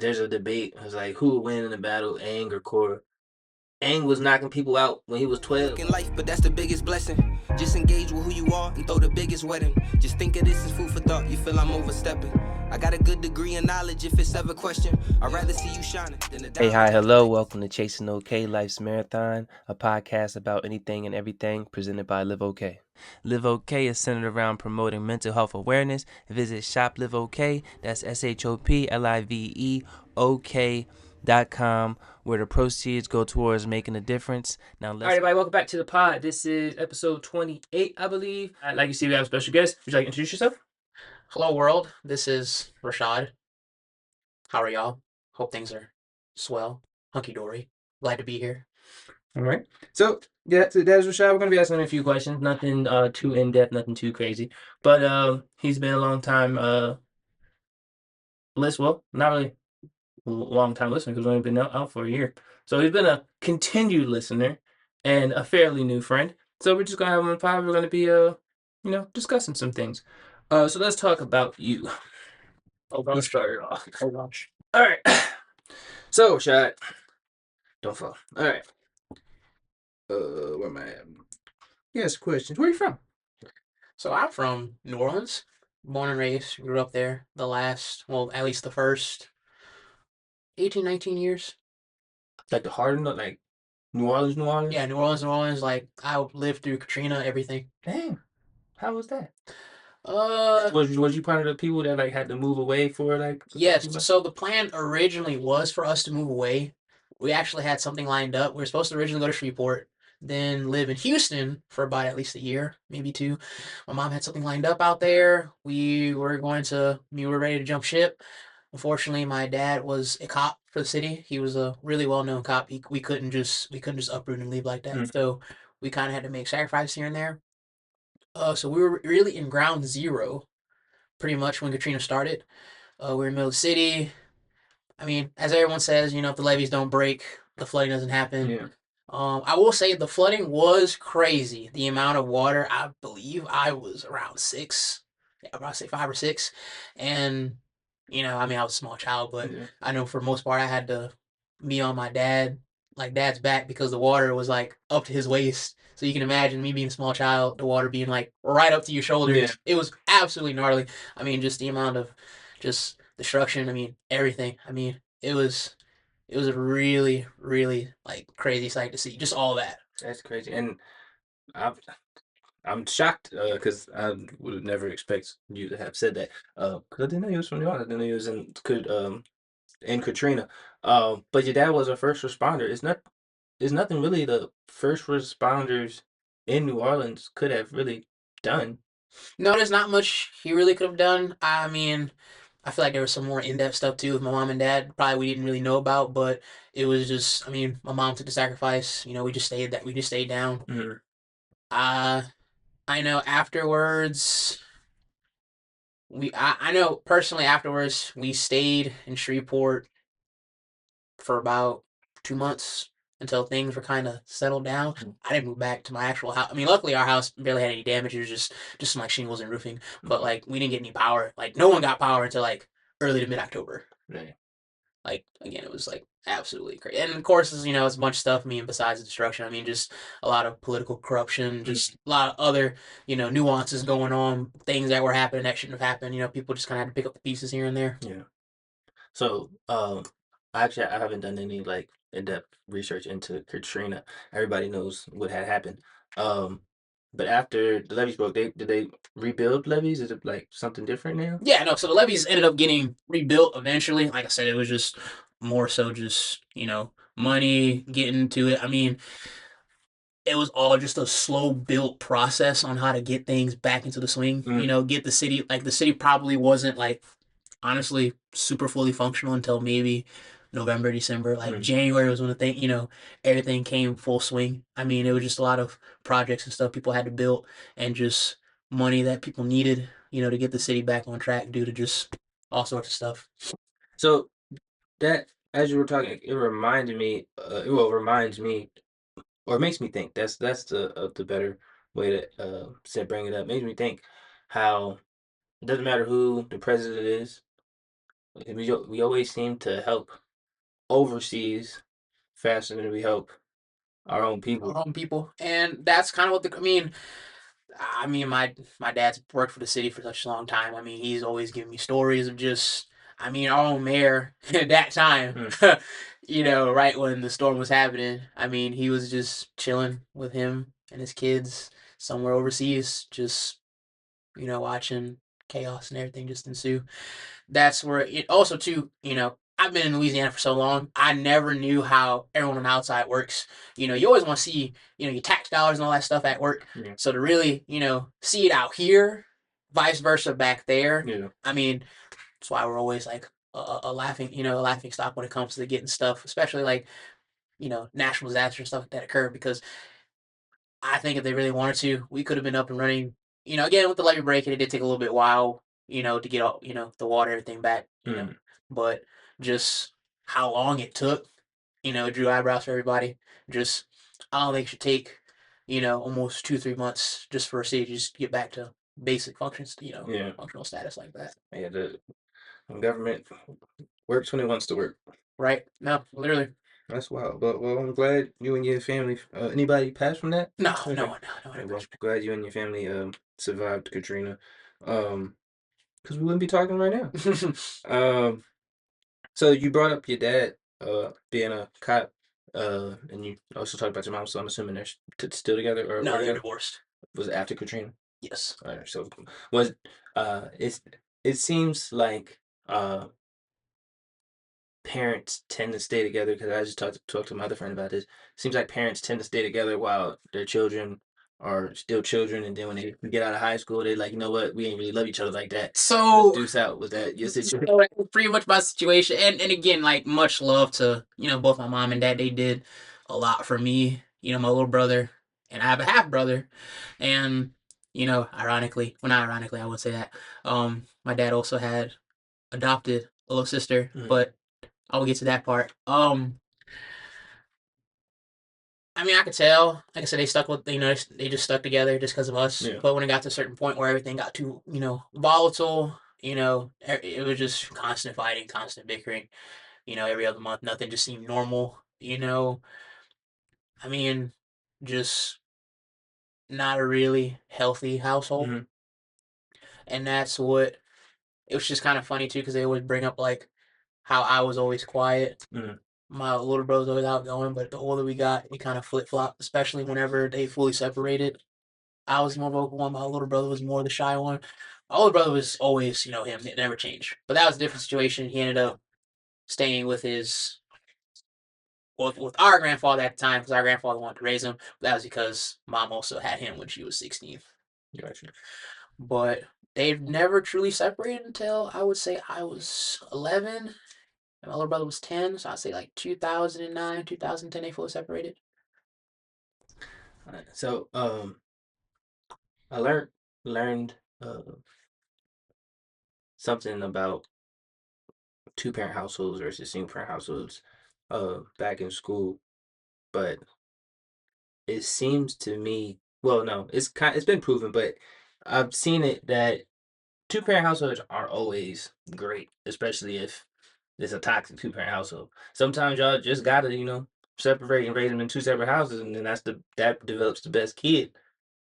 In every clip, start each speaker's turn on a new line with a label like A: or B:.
A: There's a debate. It's like who would win in a battle, Aang or Korra? Aang was knocking people out when he was 12.
B: In life, but that's the biggest blessing. Just engage with who you are and throw the biggest wedding. Just think of this as food for thought. You feel I'm overstepping. I got a good degree in knowledge if it's ever question. I'd rather see you shining than a
C: Hey, hi, hello. Welcome to Chasing OK Life's Marathon, a podcast about anything and everything presented by LiveOK. LiveOK is centered around promoting mental health awareness. Visit shopliveok, that's SHOPLIVEOK.com, where the proceeds go towards making a difference.
A: All right, everybody, welcome back to the pod. This is episode 28, I believe. Like you see, we have a special guest. Would you like to introduce yourself?
D: Hello, world. This is Rashad. How are y'all? Hope things are swell, hunky-dory. Glad to be here.
A: All right. So that's Rashad. We're going to be asking him a few questions. Nothing too in-depth, nothing too crazy. But he's been a long time well, not really a long time listener because we've only been out for a year. So he's been a continued listener and a fairly new friend. So we're just going to have him on the pod. We're going to be discussing some things. So let's talk about you.
D: Oh
A: Let's
D: gosh.
A: start it off.
D: Oh gosh.
A: All right. So, Rashad, don't fall. All right. Where am I at? Yes, questions. Where are you from?
D: So I'm from New Orleans. Born and raised. Grew up there the last, well, at least the first 18, 19 years.
A: Like the heart of like New Orleans, New Orleans?
D: Yeah, New Orleans. Like, I lived through Katrina, everything.
A: Dang. How was that?
D: Uh,
A: Was you part of the people that like had to move away for like?
D: yes. So the plan originally was for us to move away. We actually had something lined up. We were supposed to originally go to Shreveport, then live in Houston for about at least a year, maybe two. My mom had something lined up out there. We were ready to jump ship. Unfortunately, my dad was a cop for the city. He was a really well-known cop. We couldn't just uproot and leave like that.
A: Mm.
D: So we kind of had to make sacrifices here and there. So we were really in ground zero pretty much when Katrina started. We were in the middle of the city. I mean, as everyone says, if the levees don't break, the flooding doesn't happen.
A: Yeah.
D: I will say the flooding was crazy. The amount of water, I believe I was around six, about say 5 or 6, and I mean I was a small child, but
A: Yeah.
D: I know for the most part I had to be on my dad's back because the water was like up to his waist. So you can imagine me being a small child, the water being like right up to your shoulders.
A: Yeah.
D: It was absolutely gnarly. I mean, just the amount of just destruction. I mean, everything. I mean, it was a really, really like crazy sight to see. Just all that.
A: That's crazy, and I'm shocked because I would have never expect you to have said that. Because I didn't know you was from New Orleans. I didn't know you was in Katrina. But your dad was a first responder. It's nothing really the first responders in New Orleans could have really done.
D: No, there's not much he really could have done. I mean, I feel like there was some more in-depth stuff too with my mom and dad. Probably we didn't really know about, but it was just. I mean, my mom took the sacrifice. We just stayed down.
A: Mhm.
D: Uh, I know afterwards. I know personally afterwards we stayed in Shreveport for about 2 months until things were kind of settled down. I didn't move back to my actual house. I mean, luckily our house barely had any damage. It was just some like shingles and roofing, but like we didn't get any power. Like no one got power until like early to mid October.
A: Right.
D: Like again, it was like absolutely crazy. And of course, it's a bunch of stuff. I mean, besides the destruction, I mean, just a lot of political corruption, just a lot of other nuances going on, things that were happening that shouldn't have happened. People just kind of had to pick up the pieces here and there.
A: Yeah. So, actually, I haven't done any like in-depth research into Katrina. Everybody knows what had happened. Um, but after the levees broke, did they rebuild levees? Is it like something different now?
D: Yeah, no. So the levees ended up getting rebuilt eventually. Like I said, it was just more so just money getting to it. I mean, it was all just a slow built process on how to get things back into the swing. Get the city, like the city probably wasn't like honestly super fully functional until maybe November, December. Like January was when the thing, everything came full swing. I mean, it was just a lot of projects and stuff people had to build and just money that people needed, to get the city back on track due to just all sorts of stuff.
A: So that, as you were talking, it reminded me. Reminds me, or it makes me think. That's the better way to bring it up. Makes me think how it doesn't matter who the president is. we always seem to help overseas faster than we help our own people.
D: Our own people, and that's kind of what my dad's worked for the city for such a long time. I mean, he's always giving me stories of just, I mean, our own mayor at that time,
A: Mm.
D: right when the storm was happening. I mean, he was just chilling with him and his kids somewhere overseas, just, watching chaos and everything just ensue. That's where it also too, I've been in Louisiana for so long. I never knew how everyone on the outside works. You always want to see, your tax dollars and all that stuff at work.
A: Yeah.
D: So to really, see it out here, vice versa back there.
A: Yeah.
D: I mean, that's why we're always like a laughing stock when it comes to getting stuff, especially like, national disaster and stuff like that occur because I think if they really wanted to, we could have been up and running. Again with the levee break, it did take a little bit while, to get all, the water, everything back,
A: Mm.
D: but just how long it took, drew eyebrows for everybody. Just I don't think it should take, almost 2 3 months just for a city to just get back to basic functions,
A: Yeah.
D: functional status like that.
A: Yeah. The government works when it wants to work.
D: Right? No, literally.
A: That's wild. But well, I'm glad you and your family. Anybody passed from that?
D: No,
A: Okay.
D: no
A: Okay,
D: one.
A: well, glad you and your family survived Katrina. Because we wouldn't be talking right now. Um, so you brought up your dad being a cop, and you also talked about your mom. So I'm assuming they're still together or
D: No,
A: were
D: they're
A: together.
D: divorced.
A: Was it after Katrina?
D: Yes.
A: All right. So was it seems like parents tend to stay together because I just talked to my other friend about this. Seems like parents tend to stay together while their children are still children, and then when they get out of high school, they're like, you know what, we ain't really love each other like that. Let's
D: So
A: deuce out. Was that your situation?
D: So that was pretty much my situation. And again, like much love to, both my mom and dad. They did a lot for me, my little brother. And I have a half brother. And, ironically, well not ironically, I would say that. My dad also had adopted a little sister,
A: Mm.
D: but I will get to that part. I mean, I could tell. Like I said, they stuck with they just stuck together just because of us.
A: Yeah.
D: But when it got to a certain point where everything got too volatile, it was just constant fighting, constant bickering. Every other month, nothing just seemed normal. I mean, just not a really healthy household,
A: Mhm.
D: and that's what it was. Just kind of funny too because they always bring up like how I was always quiet.
A: Mhm.
D: My little brother was always outgoing, but the older we got, it kind of flip flopped, especially whenever they fully separated. I was the more vocal one. My little brother was more the shy one. My older brother was always, him. It never changed. But that was a different situation. He ended up staying with his with our grandfather at the time because our grandfather wanted to raise him. But that was because mom also had him when she was 16.
A: Gotcha.
D: But they've never truly separated until I would say I was 11. And my little brother was 10. So I'd say like 2009, 2010, they fully separated.
A: Alright, so I learned something about two-parent households versus single-parent households back in school, but it seems to me, well, no, it's been proven, but I've seen it that two-parent households aren't always great, especially if it's a toxic two-parent household. Sometimes y'all just gotta, separate and raise them in two separate houses, and then that develops the best kid.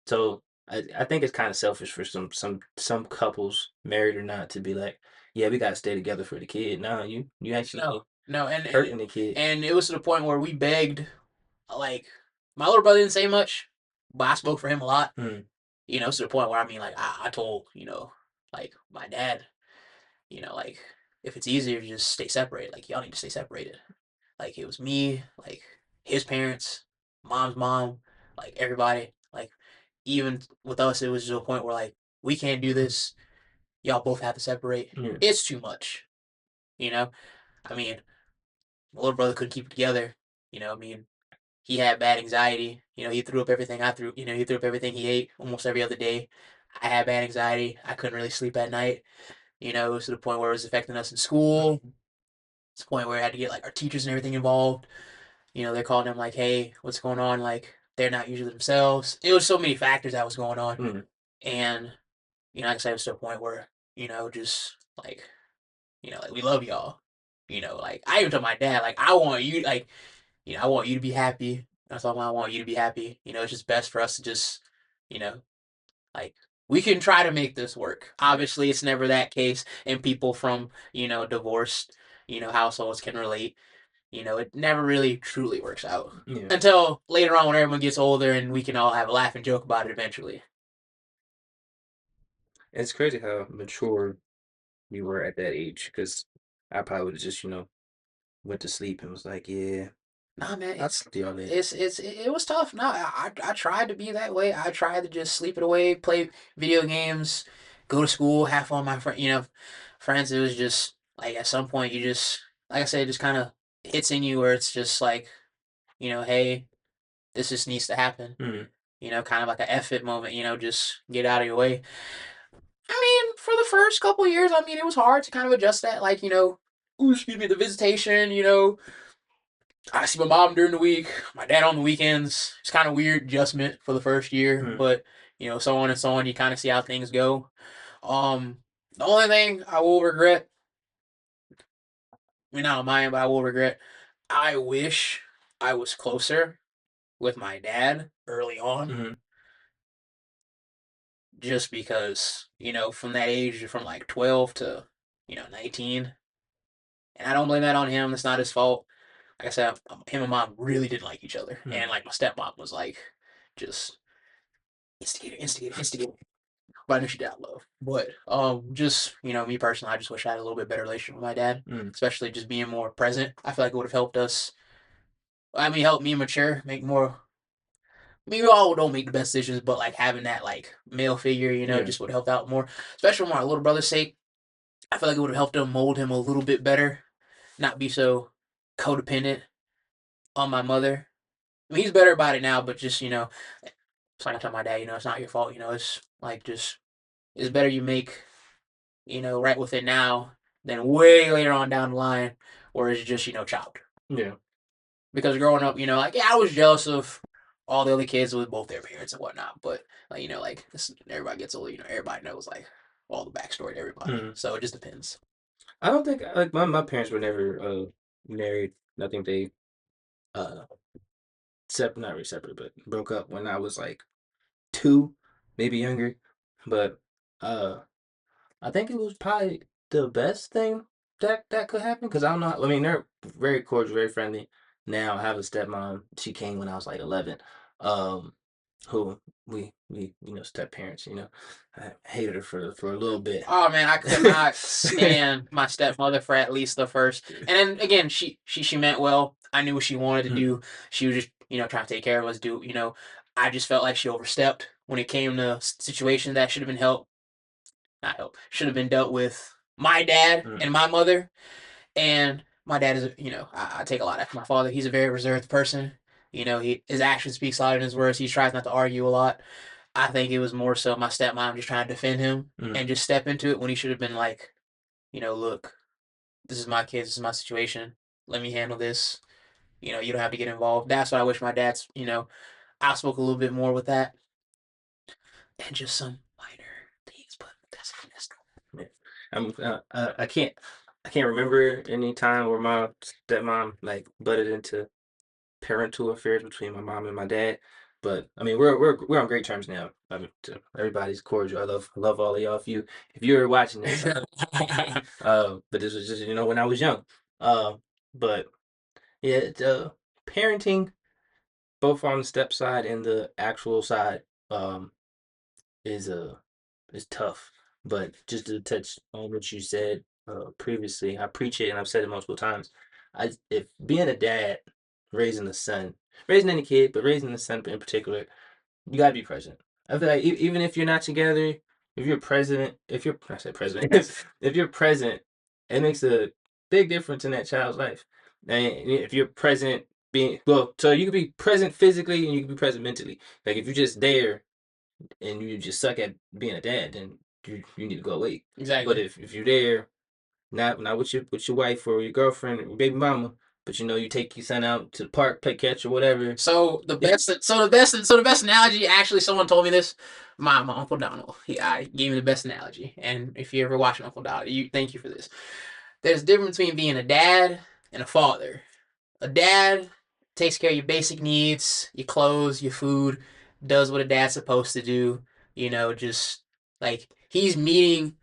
A: So I think it's kind of selfish for some couples, married or not, to be like, yeah, we gotta stay together for the kid. No, you actually
D: No,
A: hurting the kid.
D: and it was to the point where we begged, like, my little brother didn't say much, but I spoke for him a lot.
A: Mm.
D: To the point where I mean, like, I told, like my dad, like if it's easier to just stay separated, like y'all need to stay separated. Like it was me, like his parents, mom's mom, like everybody, like even with us, it was to a point where like we can't do this. Y'all both have to separate.
A: Yeah.
D: It's too much, you know. I mean, my little brother couldn't keep it together. I mean, he had bad anxiety. He threw up everything I threw. He threw up everything he ate almost every other day. I had bad anxiety. I couldn't really sleep at night. It was to the point where it was affecting us in school. It's the point where I had to get like our teachers and everything involved. They're calling them like, "Hey, what's going on?" Like they're not usually themselves. It was so many factors that was going on,
A: Mm.
D: and like I said, it was to a point where just like like we love y'all. Like I even told my dad, like I want you, like I want you to be happy. That's all I want you to be happy. It's just best for us to just, you know, like we can try to make this work. Obviously, it's never that case, and people from divorced households can relate. It never really truly works out
A: Yeah.
D: until later on when everyone gets older and we can all have a laugh and joke about it eventually.
A: It's crazy how mature you were at that age, because I probably would have just, went to sleep and was like, yeah,
D: Nah, man,
A: I'll see y'all later.
D: it was tough. No, I tried to be that way. I tried to just sleep it away, play video games, go to school, have fun with my friends. It was just like at some point you just, like I said, it just kind of hits in you where it's just like, hey, this just needs to happen.
A: Mm.
D: Kind of like a F it moment. Just get out of your way. I mean, for the first couple years, I mean, it was hard to kind of adjust that. Like, ooh, excuse me, the visitation. I see my mom during the week, my dad on the weekends. It's kind of weird adjustment for the first year,
A: Mm.
D: but so on and so on. You kind of see how things go. The only thing I will regret, I mean, not on my end, but I will regret. I wish I was closer with my dad early on,
A: Mm-hmm.
D: just because from that age, from like 12 to 19, and I don't blame that on him. It's not his fault. Like I said, him and mom really didn't like each other,
A: Mm.
D: and like my stepmom was like just instigator. But I knew she did love. But just me personally, I just wish I had a little bit better relationship with my dad,
A: Mm.
D: especially just being more present. I feel like it would have helped us. I mean, help me mature, make more. I mean, we all don't make the best decisions, but like having that like male figure,
A: Yeah.
D: just would help out more, especially for my little brother's sake. I feel like it would have helped him mold him a little bit better, not be so codependent on my mother. I mean, he's better about it now, but just it's like I tell my dad, it's not your fault. It's like just it's better you make right with it now than way later on down the line where it's just chopped.
A: Yeah.
D: Because growing up, like yeah, I was jealous of all the other kids with both their parents and whatnot, but like like everybody gets older, everybody knows like all the backstory to everybody,
A: Mm.
D: so it just depends.
A: I don't think like my parents were never married. I think they uh separate, not really separate, but broke up when I was like 2, maybe younger. But uh I think it was probably the best thing that could happen, because I don't know. I mean, they're very cordial, very friendly. Now I have a stepmom. She came when I was like 11. Um, who we step parents. I hated her for a little bit.
D: Oh man, I could not stand my stepmother for at least the first. And then again, she meant well. I knew what she wanted to
A: Mm.
D: do. She was just trying to take care of us. I just felt like she overstepped when it came to situations that should have been helped. Not help. Should have been dealt with my dad
A: Mm.
D: and my mother. And my dad is I take a lot after my father. He's a very reserved person. His actions speaks louder than his words. He tries not to argue a lot. I think it was more so my stepmom just trying to defend him
A: Mm.
D: and just step into it when he should have been like, look, this is my kids, this is my situation. Let me handle this. You don't have to get involved. That's what I wish my dad's, I spoke a little bit more with that. And just some minor things, but that's
A: Yeah. I can't remember any time where my stepmom like butted into parental affairs between my mom and my dad. But I mean, we're on great terms now. I mean, everybody's cordial. I love all of y'all. If you're watching this, but this was just when I was young. But yeah, parenting both on the step side and the actual side is is tough. But just to touch on what you said previously, I preach it and I've said it multiple times. If being a dad, raising a son, raising any kid, but raising a son in particular, you gotta be present. I feel like even if you're not together, if you're president, if you're I said president, if you're present, it makes a big difference in that child's life. And if you're present, being well, so you can be present physically and you can be present mentally. Like if you're just there and you just suck at being a dad, then you need to go away. But
D: exactly.
A: if you're there, not with your wife or your girlfriend or your baby mama, but you take your son out to the park, play catch or whatever.
D: So the best analogy. Actually, someone told me this. My uncle Donald. He gave me the best analogy. And if you ever watch Uncle Donald, thank you for this. there's a difference between being a dad and a father. A dad takes care of your basic needs, your clothes, your food, does what a dad's supposed to do. Just like he's meeting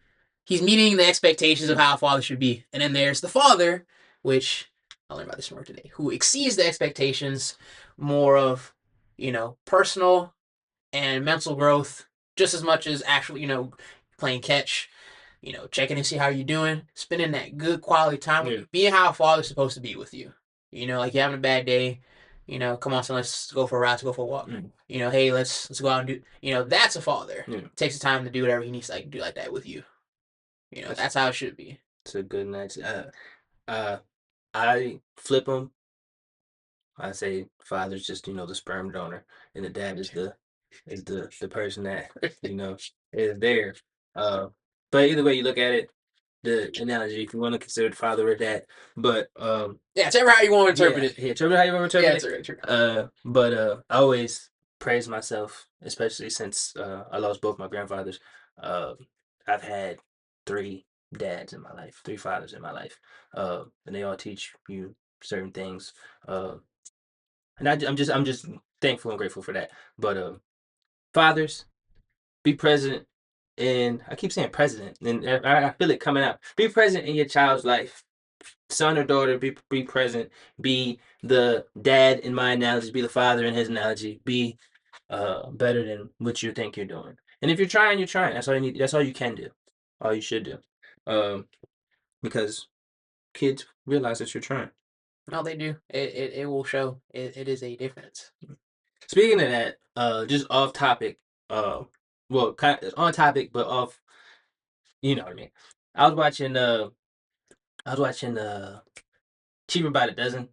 D: the expectations of how a father should be. And then there's the father, which I learned about this more today, who exceeds the expectations, more of personal and mental growth, just as much as actually playing catch, checking to see how you're doing, spending that good quality time with you, being how a father's supposed to be with you. Like you're having a bad day, come on, son, let's go for a ride, let's go for a walk. Hey, let's go out and do. That's a father. Takes the time to do whatever he needs to do like that with you. That's how it should be.
A: It's a good night. I flip them. I say father's just the sperm donor, and the dad is the person that is there. But either way you look at it, the analogy, if you want to consider the father or dad, but
D: Yeah, it's ever how you want to interpret it.
A: yeah, interpret how you want to interpret
D: Yeah,
A: it.
D: it's true.
A: But I always praise myself, especially since I lost both my grandfathers. Uh, I've had 3 dads in my life, 3 fathers in my life, and they all teach you certain things. And I'm just thankful and grateful for that. But fathers, be present, and I keep saying president, and I feel it coming out. Be present in your child's life, son or daughter. Be present. Be the dad in my analogy. Be the father in his analogy. Be better than what you think you're doing. And if you're trying, you're trying. That's all you need. That's all you can do. All you should do. Because kids realize that you're trying.
D: No, they do. It will show. It is a difference.
A: Speaking of that, just off topic. Well, kind of on topic, but off. You know what I mean. I was watching. Cheaper by the Dozen.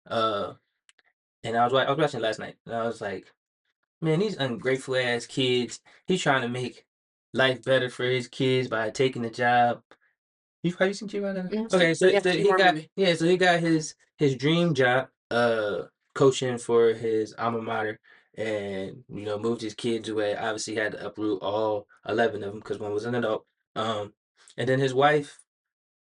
A: Uh, and I was watching last night, and I was like, man, these ungrateful ass kids. He's trying to make life better for his kids by taking the job. Have you seen Cheaper by the Dozen? Okay, so,
D: Yeah,
A: so he got so he got his dream job, coaching for his alma mater, and moved his kids away. Obviously, had to uproot all 11 of them because one was an adult. And then his wife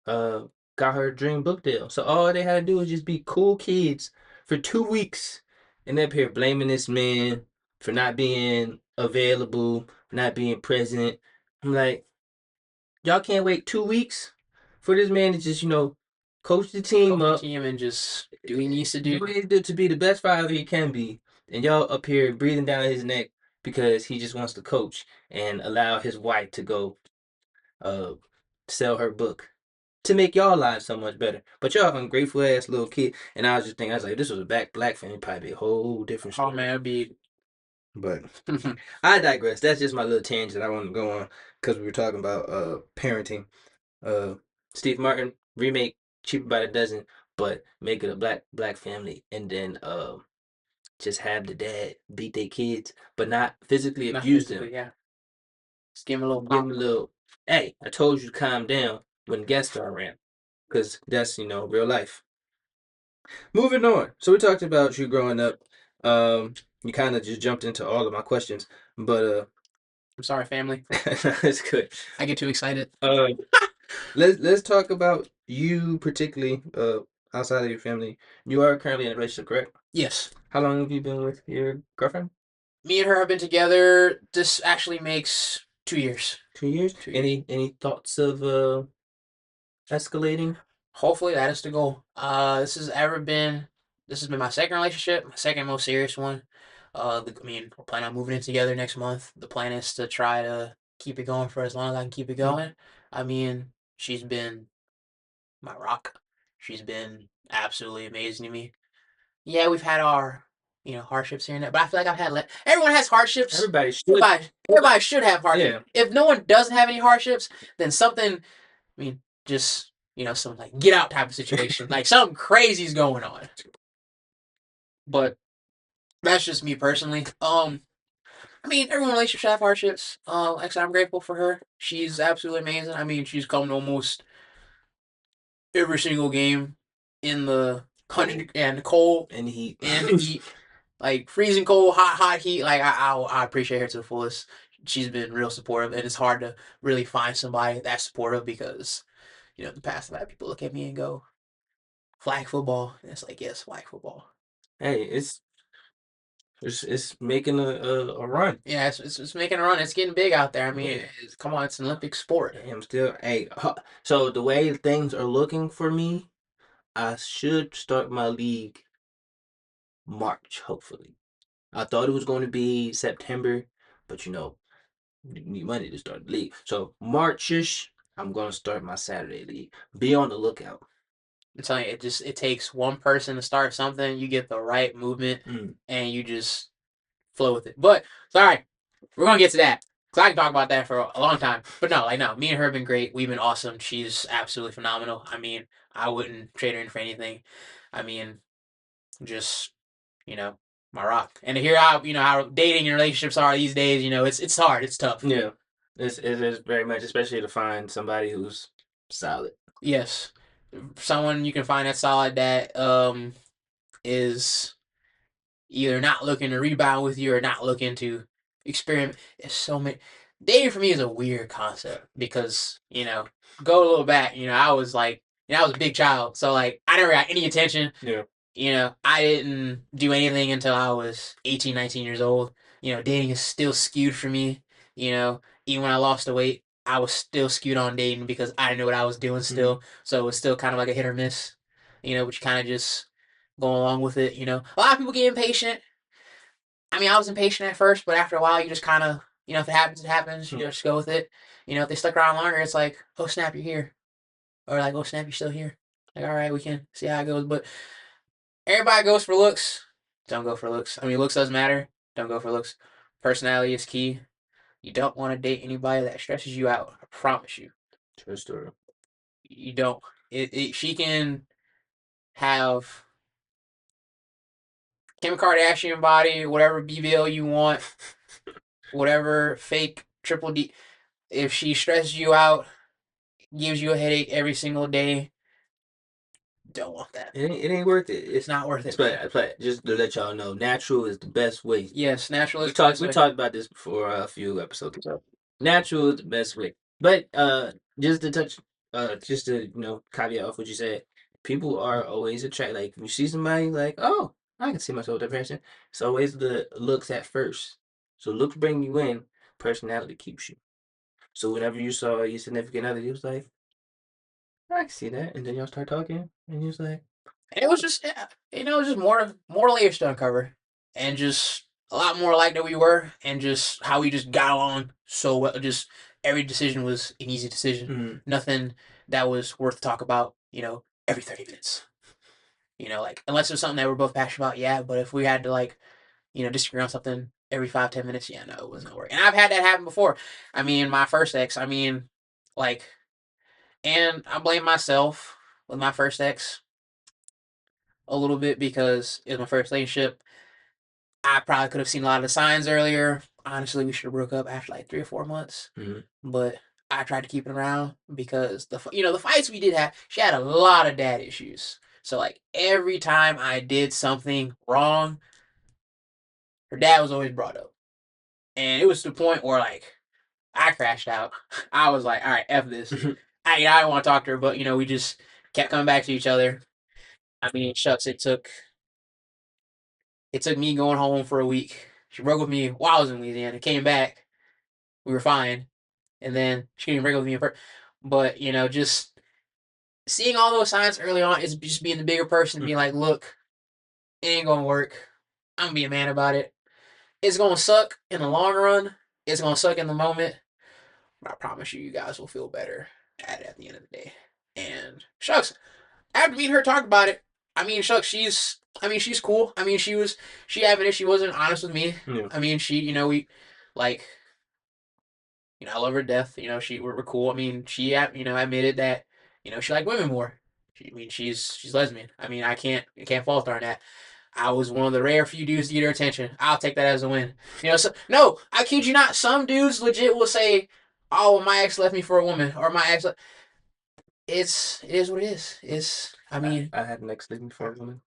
A: uh got her dream book deal. So all they had to do was just be cool kids for 2 weeks, and they're up here blaming this man for not being available, for not being present. I'm like, y'all can't wait 2 weeks for this man to just coach the team up,
D: and just do what he needs to do.
A: what he did to be the best father he can be, and y'all up here breathing down his neck because he just wants to coach and allow his wife to go uh sell her book to make y'all lives so much better. But y'all ungrateful ass little kid. And I was just thinking, I was like, this was a black family, probably be a whole different story.
D: Oh man, it'd be.
A: But I digress. That's just my little tangent I want to go on because we were talking about parenting. Steve Martin remake Cheaper by the Dozen, but make it a black family, and then just have the dad beat their kids, but not physically abuse them.
D: Yeah. Just give him a little.
A: Give them a little. Hey, I told you to calm down when guests are around, because that's real life. Moving on. So we talked about you growing up. You kind of just jumped into all of my questions, but
D: I'm sorry, family.
A: it's good.
D: I get too excited.
A: Let's talk about you particularly. Outside of your family, you are currently in a relationship, correct?
D: Yes.
A: How long have you been with your girlfriend?
D: Me and her have been together. This actually makes 2 years.
A: 2 years. Any thoughts of escalating?
D: Hopefully that is the goal. This has been my second relationship, my second most serious one. We're planning on moving in together next month. The plan is to try to keep it going for as long as I can keep it going. I mean, she's been my rock. She's been absolutely amazing to me. Yeah, we've had our hardships here and there, but I feel like everyone has hardships.
A: Everybody should.
D: Everybody should have hardships.
A: Yeah.
D: If no one doesn't have any hardships, then something. Just some like get out type of situation, like something crazy is going on. But that's just me personally. Everyone relationship should have hardships. Actually, I'm grateful for her. She's absolutely amazing. She's come to almost every single game in the country and the cold
A: and the heat
D: like freezing cold, hot heat. Like I appreciate her to the fullest. She's been real supportive, and it's hard to really find somebody that's supportive because in the past, I've had people look at me and go, flag football. And it's like, yes, flag football.
A: Hey, it's making a run.
D: Yeah, it's making a run. It's getting big out there. I mean,
A: Yeah.
D: come on, it's an Olympic sport.
A: And I'm still so the way things are looking for me, I should start my league March, hopefully. I thought it was going to be September, but you need money to start the league. So Marchish, I'm gonna start my Saturday league. Be on the lookout.
D: I'm telling you, it takes one person to start something. You get the right movement,
A: Mm.
D: and you just flow with it. But sorry, we're gonna get to that because I can talk about that for a long time. But no, like no, me and her have been great. We've been awesome. She's absolutely phenomenal. I mean, I wouldn't trade her in for anything. I mean, just my rock. And to hear how dating and relationships are these days, it's hard. It's tough.
A: Yeah, it is very much, especially to find somebody who's solid.
D: Yes, someone you can find that's solid that is either not looking to rebound with you or not looking to experiment. It's so many. Dating for me is a weird concept because go a little back. I was like, I was a big child, so like I never got any attention.
A: Yeah.
D: I didn't do anything until I was 18, 19 years old. Dating is still skewed for me. Even when I lost the weight, I was still skewed on dating because I didn't know what I was doing still. So it was still kind of like a hit or miss, but you kind of just go along with it. A lot of people get impatient. I mean, I was impatient at first, but after a while, you just kind of, if it happens, it happens. You just go with it. If they stuck around longer, it's like, oh, snap, you're here. Or like, oh, snap, you're still here. Like, all right, we can see how it goes. But everybody goes for looks. Don't go for looks. I mean, looks does matter. Don't go for looks. Personality is key. You don't want to date anybody that stresses you out. I promise you.
A: True story.
D: You don't. She can have Kim Kardashian body, whatever BBL you want, whatever fake triple D. If she stresses you out, gives you a headache every single day, don't want that.
A: It ain't worth it.
D: It's not worth it.
A: But just to let y'all know, natural is the best way.
D: Yes, natural is
A: We talked about this before a few episodes ago. Natural is the best way. But just to touch just to caveat off what you said, people are always attracted. Like you see somebody like, oh, I can see myself with that person. It's always the looks at first. So looks bring you in, personality keeps you. So whenever you saw your significant other, you was like, I can see that, and then y'all start talking, and you was like,
D: And it was just, just more layers to uncover, and just a lot more like that we were, and just how we just got along so well. Just every decision was an easy decision. Nothing that was worth to talk about. Every 30 minutes. Like unless it was something that we're both passionate about, yeah. But if we had to like, disagree on something every 5-10 minutes, yeah, no, it wasn't gonna work. And I've had that happen before. I mean, my first ex. I mean, like, and I blame myself with my first ex a little bit because it was my first relationship. I probably could have seen a lot of the signs earlier. Honestly, we should have broke up after like 3 or 4 months. But I tried to keep it around because the fights we did have, she had a lot of dad issues. So like every time I did something wrong, her dad was always brought up, and it was to the point where like I crashed out. I was like, all right, f this. I didn't want to talk to her, but we just kept coming back to each other. I mean, shucks, it took me going home for a week. She broke with me while I was in Louisiana. Came back, we were fine, and then she didn't break up with me in person. But just seeing all those signs early on is just being the bigger person, being like, look, it ain't gonna work. I'm gonna be a man about it. It's gonna suck in the long run. It's gonna suck in the moment. But I promise you, you guys will feel better at the end of the day. And shucks, after me and her talked about it, I mean, shucks, she's cool. I mean, she admitted she wasn't honest with me.
A: Yeah.
D: I mean, we, like, I love her to death. We're cool. I mean, she, admitted that, she liked women more. She's lesbian. I mean, I can't fault her on that. I was one of the rare few dudes to get her attention. I'll take that as a win. No, I kid you not. Some dudes legit will say, "Oh, well, my ex left me for a woman," or "My ex." It is what it is. I mean,
A: I had an ex leave me for a woman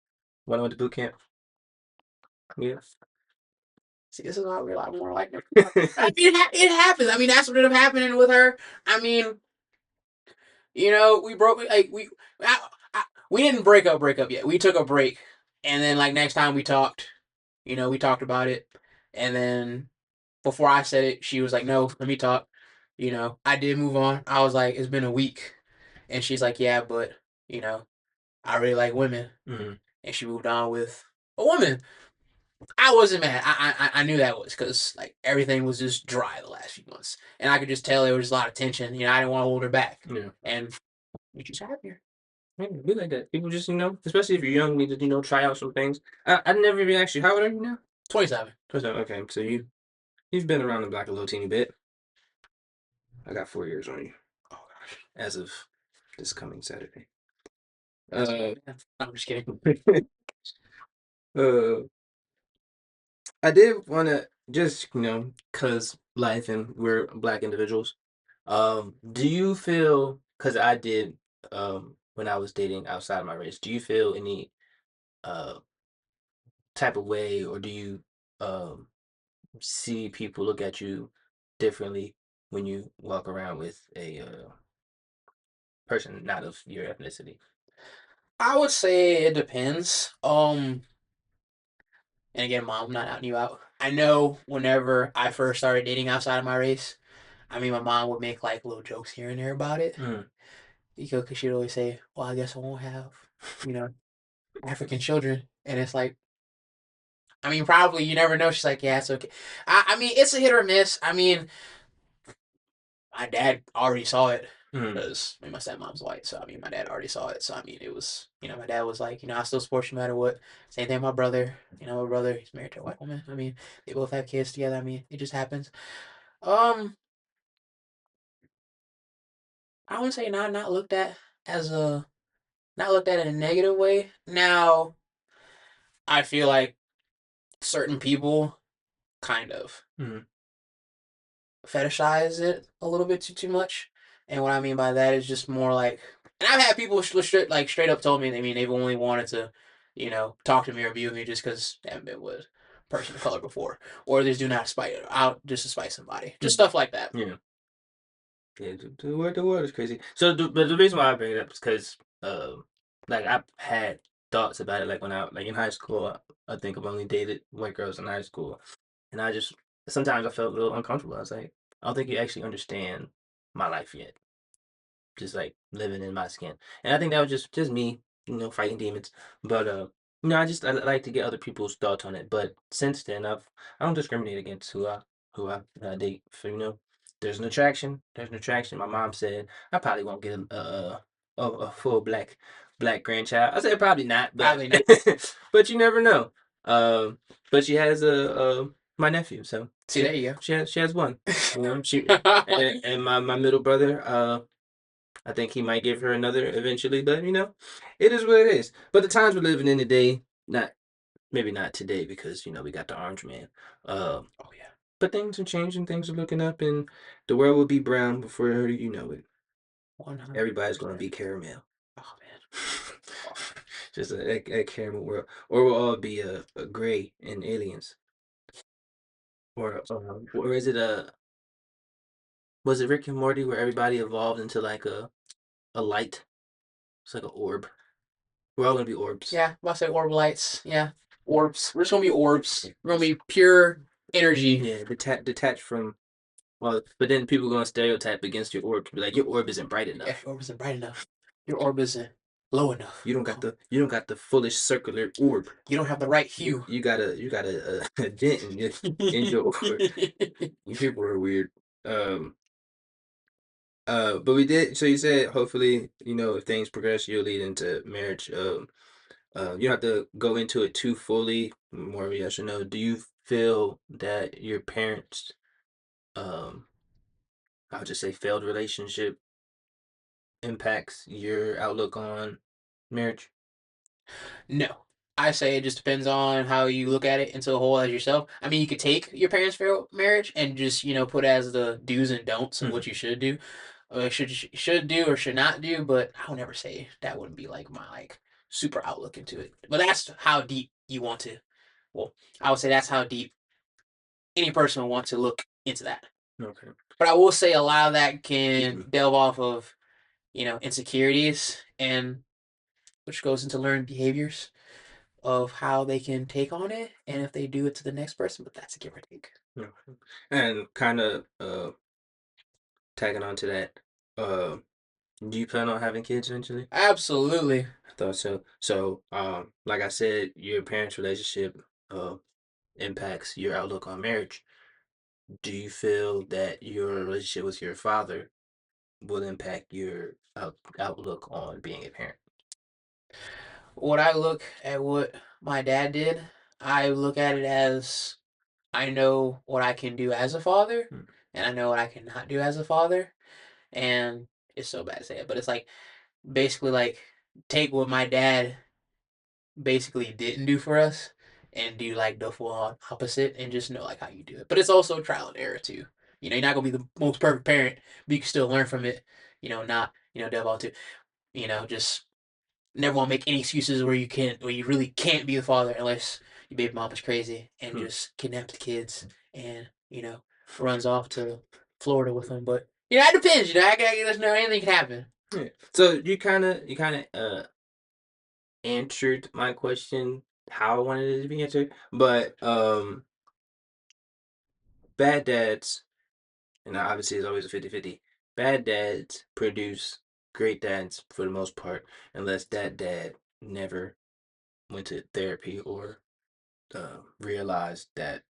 A: when I went to boot camp. Yeah.
D: see, this is why we're a lot more like them. I mean, it happens. I mean, that's what ended up happening with her. I mean, we broke like we didn't break up yet. We took a break, and then like next time we talked, we talked about it, and then before I said it, she was like, "No, let me talk." I did move on. I was like, "It's been a week," and she's like, "Yeah, but you know, I really like women,"
A: Mm-hmm.
D: and she moved on with a woman. I wasn't mad. I knew that was because like everything was just dry the last few months, and I could just tell there was a lot of tension. I didn't want to hold her back,
A: Yeah.
D: and we just happier.
A: Yeah, be like that. People just, especially if you're young, need to, try out some things. I never even asked you, how old are you now?
D: 27.
A: 27. Okay, so you've been around the block a little teeny bit. I got 4 years on you
D: Oh gosh.
A: as of this coming Saturday.
D: I'm just kidding.
A: uh, I did want to just, cause life and we're black individuals. Do you feel? Cause I did, when I was dating outside my race. Do you feel any uh type of way, or do you um see people look at you differently when you walk around with a person not of your ethnicity?
D: I would say it depends. And again, mom, I'm not outing you out. I know whenever I first started dating outside of my race, I mean, my mom would make like little jokes here and there about it.
A: Mm.
D: Because she'd always say, "Well, I guess I won't have, you know, African children." And it's like, I mean, probably you never know. She's like, "Yeah, it's okay." I mean, it's a hit or miss. I mean, my dad already saw it
A: Mm.
D: because my stepmom's white, so I mean, my dad already saw it. So I mean, it was, my dad was like, I still support you no matter what. Same thing with my brother. My brother, he's married to a white woman. I mean, they both have kids together. I mean, it just happens. Um, I wouldn't say not looked at as a not looked at in a negative way. Now, I feel like certain people kind of
A: Mm.
D: fetishize it a little bit too much. And what I mean by that is just more like, and I've had people straight up told me, I mean, they've only wanted to, talk to me or be with me just because they haven't been with a person of color before, or they just do not spite out just to spite somebody, just stuff like that.
A: Yeah. Yeah, the world is crazy. So, but the reason why I bring it up is because, like I've had thoughts about it. Like when I, like in high school, I think I've only dated white girls in high school, and I just sometimes I felt a little uncomfortable. I was like, I don't think you actually understand my life yet. Just like living in my skin. And I think that was just me, fighting demons. But I like to get other people's thoughts on it. But since then, I don't discriminate against who I date. For there's an attraction. There's an attraction. My mom said I probably won't get a full black grandchild. I said probably not, but
D: Probably not.
A: but you never know. But she has my nephew, so
D: See, there you
A: she has one. She
D: go.
A: and my middle brother. I think he might give her another eventually, but it is what it is. But the times we're living in today, not maybe not today because we got the orange man.
D: Oh yeah,
A: But things are changing, things are looking up, and the world will be brown before you know it.
D: 100.
A: Everybody's gonna be caramel.
D: Oh man. Oh,
A: Just a caramel world, or we'll all be a gray and aliens, or is it a was it Rick and Morty where everybody evolved into like a light? It's like an orb. We're all gonna be orbs.
D: yeah, I say orb lights. Yeah, orbs. We're just gonna be orbs. We're gonna be pure energy.
A: Yeah, detached from. Well, but then people gonna stereotype against your orb to be like your orb isn't bright
D: Yeah,
A: enough.
D: your orb isn't bright enough. Your orb isn't low enough.
A: You don't got the fullish circular orb.
D: You don't have the right hue.
A: You got a dent in your orb. You people are weird. Um. But we did. So you said hopefully if things progress, you'll lead into marriage. You don't have to go into it too fully. More of a yes or no. Do you feel that your parents, um, I would just say, failed relationship impacts your outlook on marriage?
D: No. I say it just depends on how you look at it into a whole as yourself. I mean, you could take your parents' failed marriage and just, put as the do's and don'ts of
A: Mhm.
D: what you should do, or should do or should not do. But I would never say that wouldn't be like my super outlook into it. But that's how deep you want to. Well, I would say that's how deep any person would want to look into that.
A: Okay.
D: But I will say a lot of that can delve off of insecurities, and which goes into learned behaviors of how they can take on it and if they do it to the next person, but that's a give or take.
A: Yeah. And kind of tagging on to that, uh, do you plan on having kids eventually?
D: Absolutely.
A: I thought so. So, like I said, your parents' relationship uh impacts your outlook on marriage. Do you feel that your relationship with your father will impact your outlook on being a parent?
D: When I look at what my dad did, I look at it as I know what I can do as a father
A: Mm.
D: and I know what I cannot do as a father. And it's so bad to say it, but it's like basically like take what my dad basically didn't do for us and do like the full on opposite and just know like how you do it. But it's also trial and error too. You're not gonna be the most perfect parent, but you can still learn from it. Not delve out to just never want to make any excuses where you really can't be the father unless your baby mom is crazy and
A: Hmm.
D: just kidnaps the kids and runs off to Florida with them. But it depends. I there's no anything can happen.
A: Yeah. So you kind of answered my question how I wanted it to be answered, but bad dads, and obviously it's always a 50-50. Bad dads produce great dads for the most part, unless that dad never went to therapy or realized that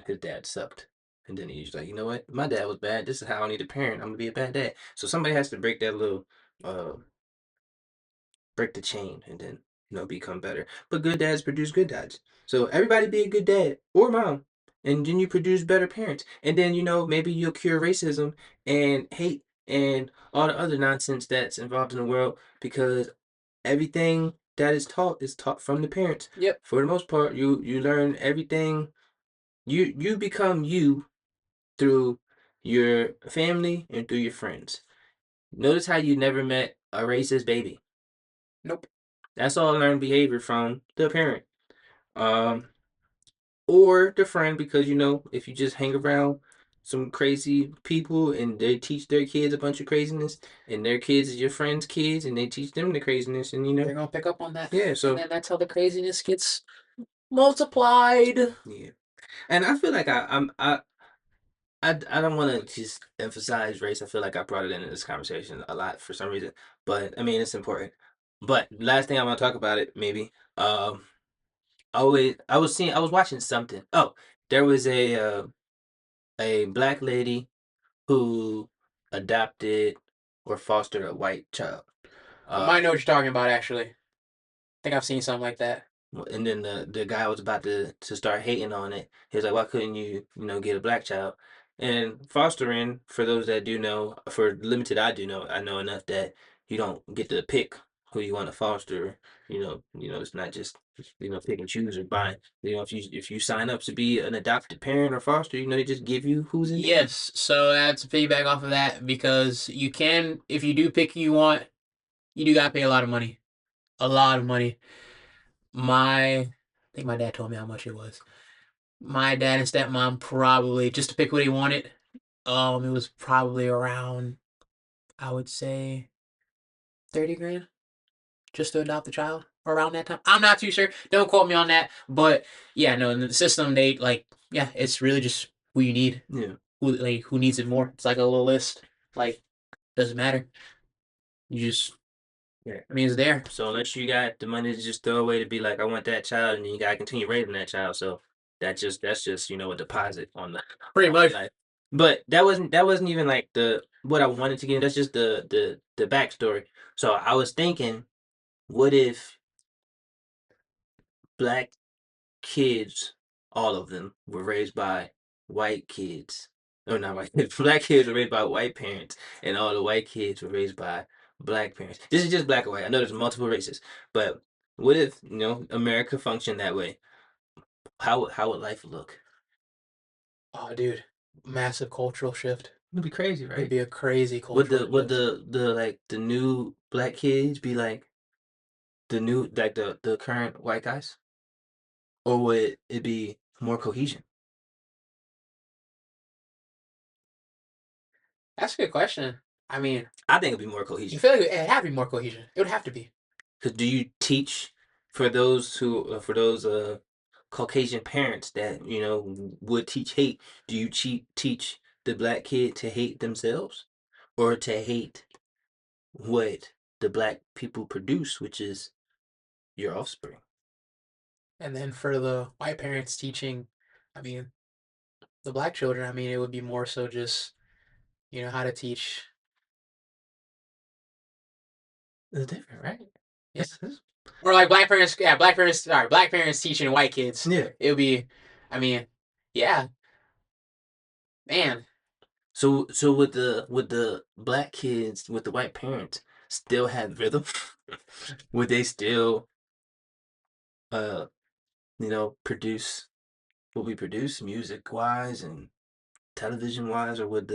A: his dad sucked. And then he's like, you know what? My dad was bad. This is how I need a parent. I'm gonna be a bad dad. So somebody has to break that little uh break the chain and then become better. But good dads produce good dads. So everybody be a good dad or mom. And then you produce better parents. And then maybe you'll cure racism and hate and all the other nonsense that's involved in the world because everything that is taught from the parents.
D: Yep.
A: For the most part, you learn everything. You become you through your family and through your friends. Notice how you never met a racist baby.
D: Nope.
A: That's all learned behavior from the parent. Um, or the friend, because if you just hang around some crazy people and they teach their kids a bunch of craziness, and their kids is your friends' kids, and they teach them the craziness, and
D: They're gonna pick up on that.
A: yeah,
D: And
A: so
D: then that's how the craziness gets multiplied.
A: yeah, and I feel like I don't want to just emphasize race. I feel like I brought it into this conversation a lot for some reason, but I mean it's important. But last thing I want to talk about it maybe. Always I was watching something. Oh, there was a black lady who adopted or fostered a white child.
D: I
A: Uh,
D: might know what you're talking about actually. I think I've seen something like that.
A: and then the guy was about to start hating on it. He was like, "Why couldn't you get a black child?" And fostering, for those that do know, for limited I do know, I know enough that you don't get to pick who you want to foster. It's not just pick and choose or buy. If you sign up to be an adopted parent or foster, they just give you who's in need.
D: Yes, so that's feedback off of that because you can, if you do pick who you want, you do gotta pay a lot of money. A lot of money. I think my dad told me how much it was. My dad and stepmom probably just to pick what he wanted. It was probably around, I would say, 30 grand just to adopt the child around that time. I'm not too sure. Don't quote me on that. But yeah, no, in the system they yeah, it's really just who you need.
A: Yeah.
D: Who needs it more. It's like a little list. Like doesn't matter. You just
A: Yeah.
D: I mean it's there.
A: So unless you got the money to just throw away to be like, I want that child, and then you gotta continue raising that child. So that's just a deposit on the
D: Pretty
A: on
D: much.
A: life. But that wasn't even like the what I wanted to get. That's just the backstory. So I was thinking, what if black kids, all of them, were raised by white kids? No, not white kids. Black kids were raised by white parents, and all the white kids were raised by black parents. This is just black and white. I know there's multiple races, but what if America functioned that way? How would life look?
D: Oh dude. Massive cultural shift.
A: It'd be crazy,
D: It'd
A: right?
D: be a crazy
A: Would
D: cultural
A: the would
D: shift.
A: the like the new black kids be like the new like the current white guys, or would it be more cohesion?
D: That's a good question. I mean,
A: I think it'd be more
D: you
A: cohesion.
D: feel like it had to be more cohesion. It would have to be.
A: Because do you teach for those for those Caucasian parents that would teach hate? Do you teach the black kid to hate themselves, or to hate what the black people produce, which is your offspring?
D: And then for the white parents teaching, I mean, the black children, I mean, it would be more so just, how to teach.
A: It's different, right?
D: Yeah.
A: It's-
D: Or like black parents teaching white kids.
A: yeah.
D: It would be, I mean, yeah, man.
A: So would the black kids with the white parents still have rhythm? Would they still uh produce what we produce music wise and television wise, or would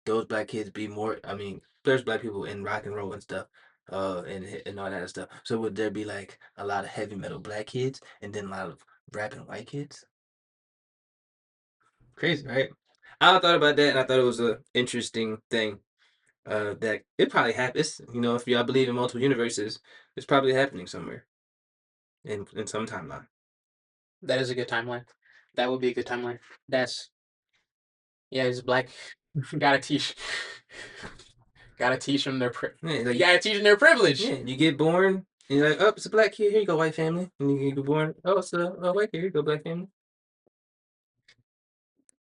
A: those black kids be more? I mean, there's black people in rock and roll and stuff, and all that stuff. So would there be like a lot of heavy metal black kids and then a lot of rapping white kids? Crazy, right? I thought about that and I thought it was a interesting thing. That it probably happens. If y'all believe in multiple universes, it's probably happening somewhere in some timeline.
D: That is a good timeline. That would be a good timeline. That's, yeah, it's black. gotta teach. Gotta teach them their
A: Yeah,
D: you gotta teach them their privilege.
A: yeah, you get born and you're like, oh, it's a black kid. Here you go, white family. And you get born. Oh, it's a white kid. Here you go, black family.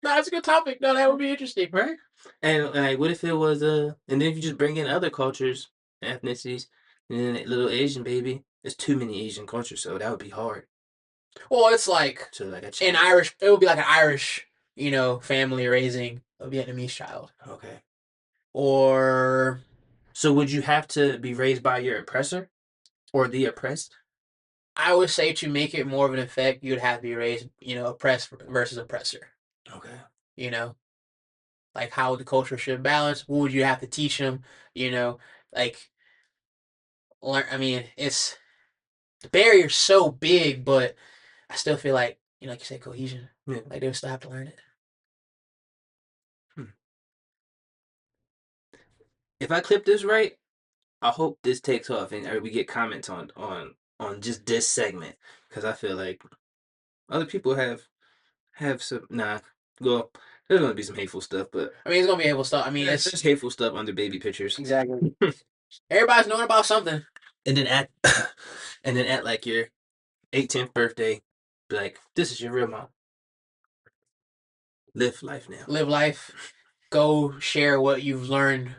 D: No, that's a good topic. No, that would be interesting.
A: Right? And like, what if it was and then if you just bring in other cultures, ethnicities, and then a little Asian baby, there's too many Asian cultures, so that would be hard.
D: Well, it's like
A: So like
D: an Irish. It would be like an Irish, family raising a Vietnamese child,
A: okay.
D: or
A: So would you have to be raised by your oppressor or the oppressed?
D: I would say to make it more of an effect, you'd have to be raised, oppressed versus oppressor.
A: Okay.
D: You know, like how the culture should balance. What would you have to teach them? Like learn. I mean, it's the barrier's so big, but I still feel like like you said, cohesion.
A: Yeah.
D: Like they'll still have to learn it.
A: Hmm. If I clip this right, I hope this takes off and we get comments on just this segment because I feel like other people have some well, there's gonna be some hateful stuff, but
D: I mean, it's gonna be able to stop. I mean,
A: there's hateful stuff under baby pictures.
D: exactly. Everybody's knowing about something.
A: And then at and then at like your 18th birthday, be like, this is your real mom. Live life now.
D: Live life. Go share what you've learned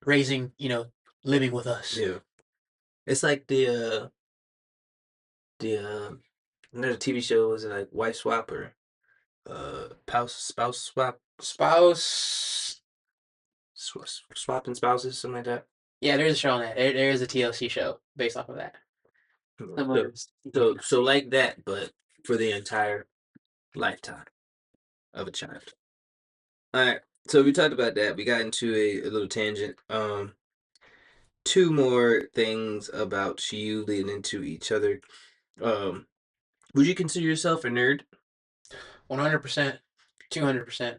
D: raising, living with us.
A: Yeah. It's like the another TV show was it like Wife Swap or spouse swap
D: Spouse.
A: swapping spouses, something like that.
D: Yeah, there's a show on that. There is a TLC show based off of that.
A: So like that, but for the entire lifetime of a child. All right. So we talked about that. We got into a little tangent. Two more things about you leading into each other. Um, would you consider yourself a nerd?
D: 100%, 200%.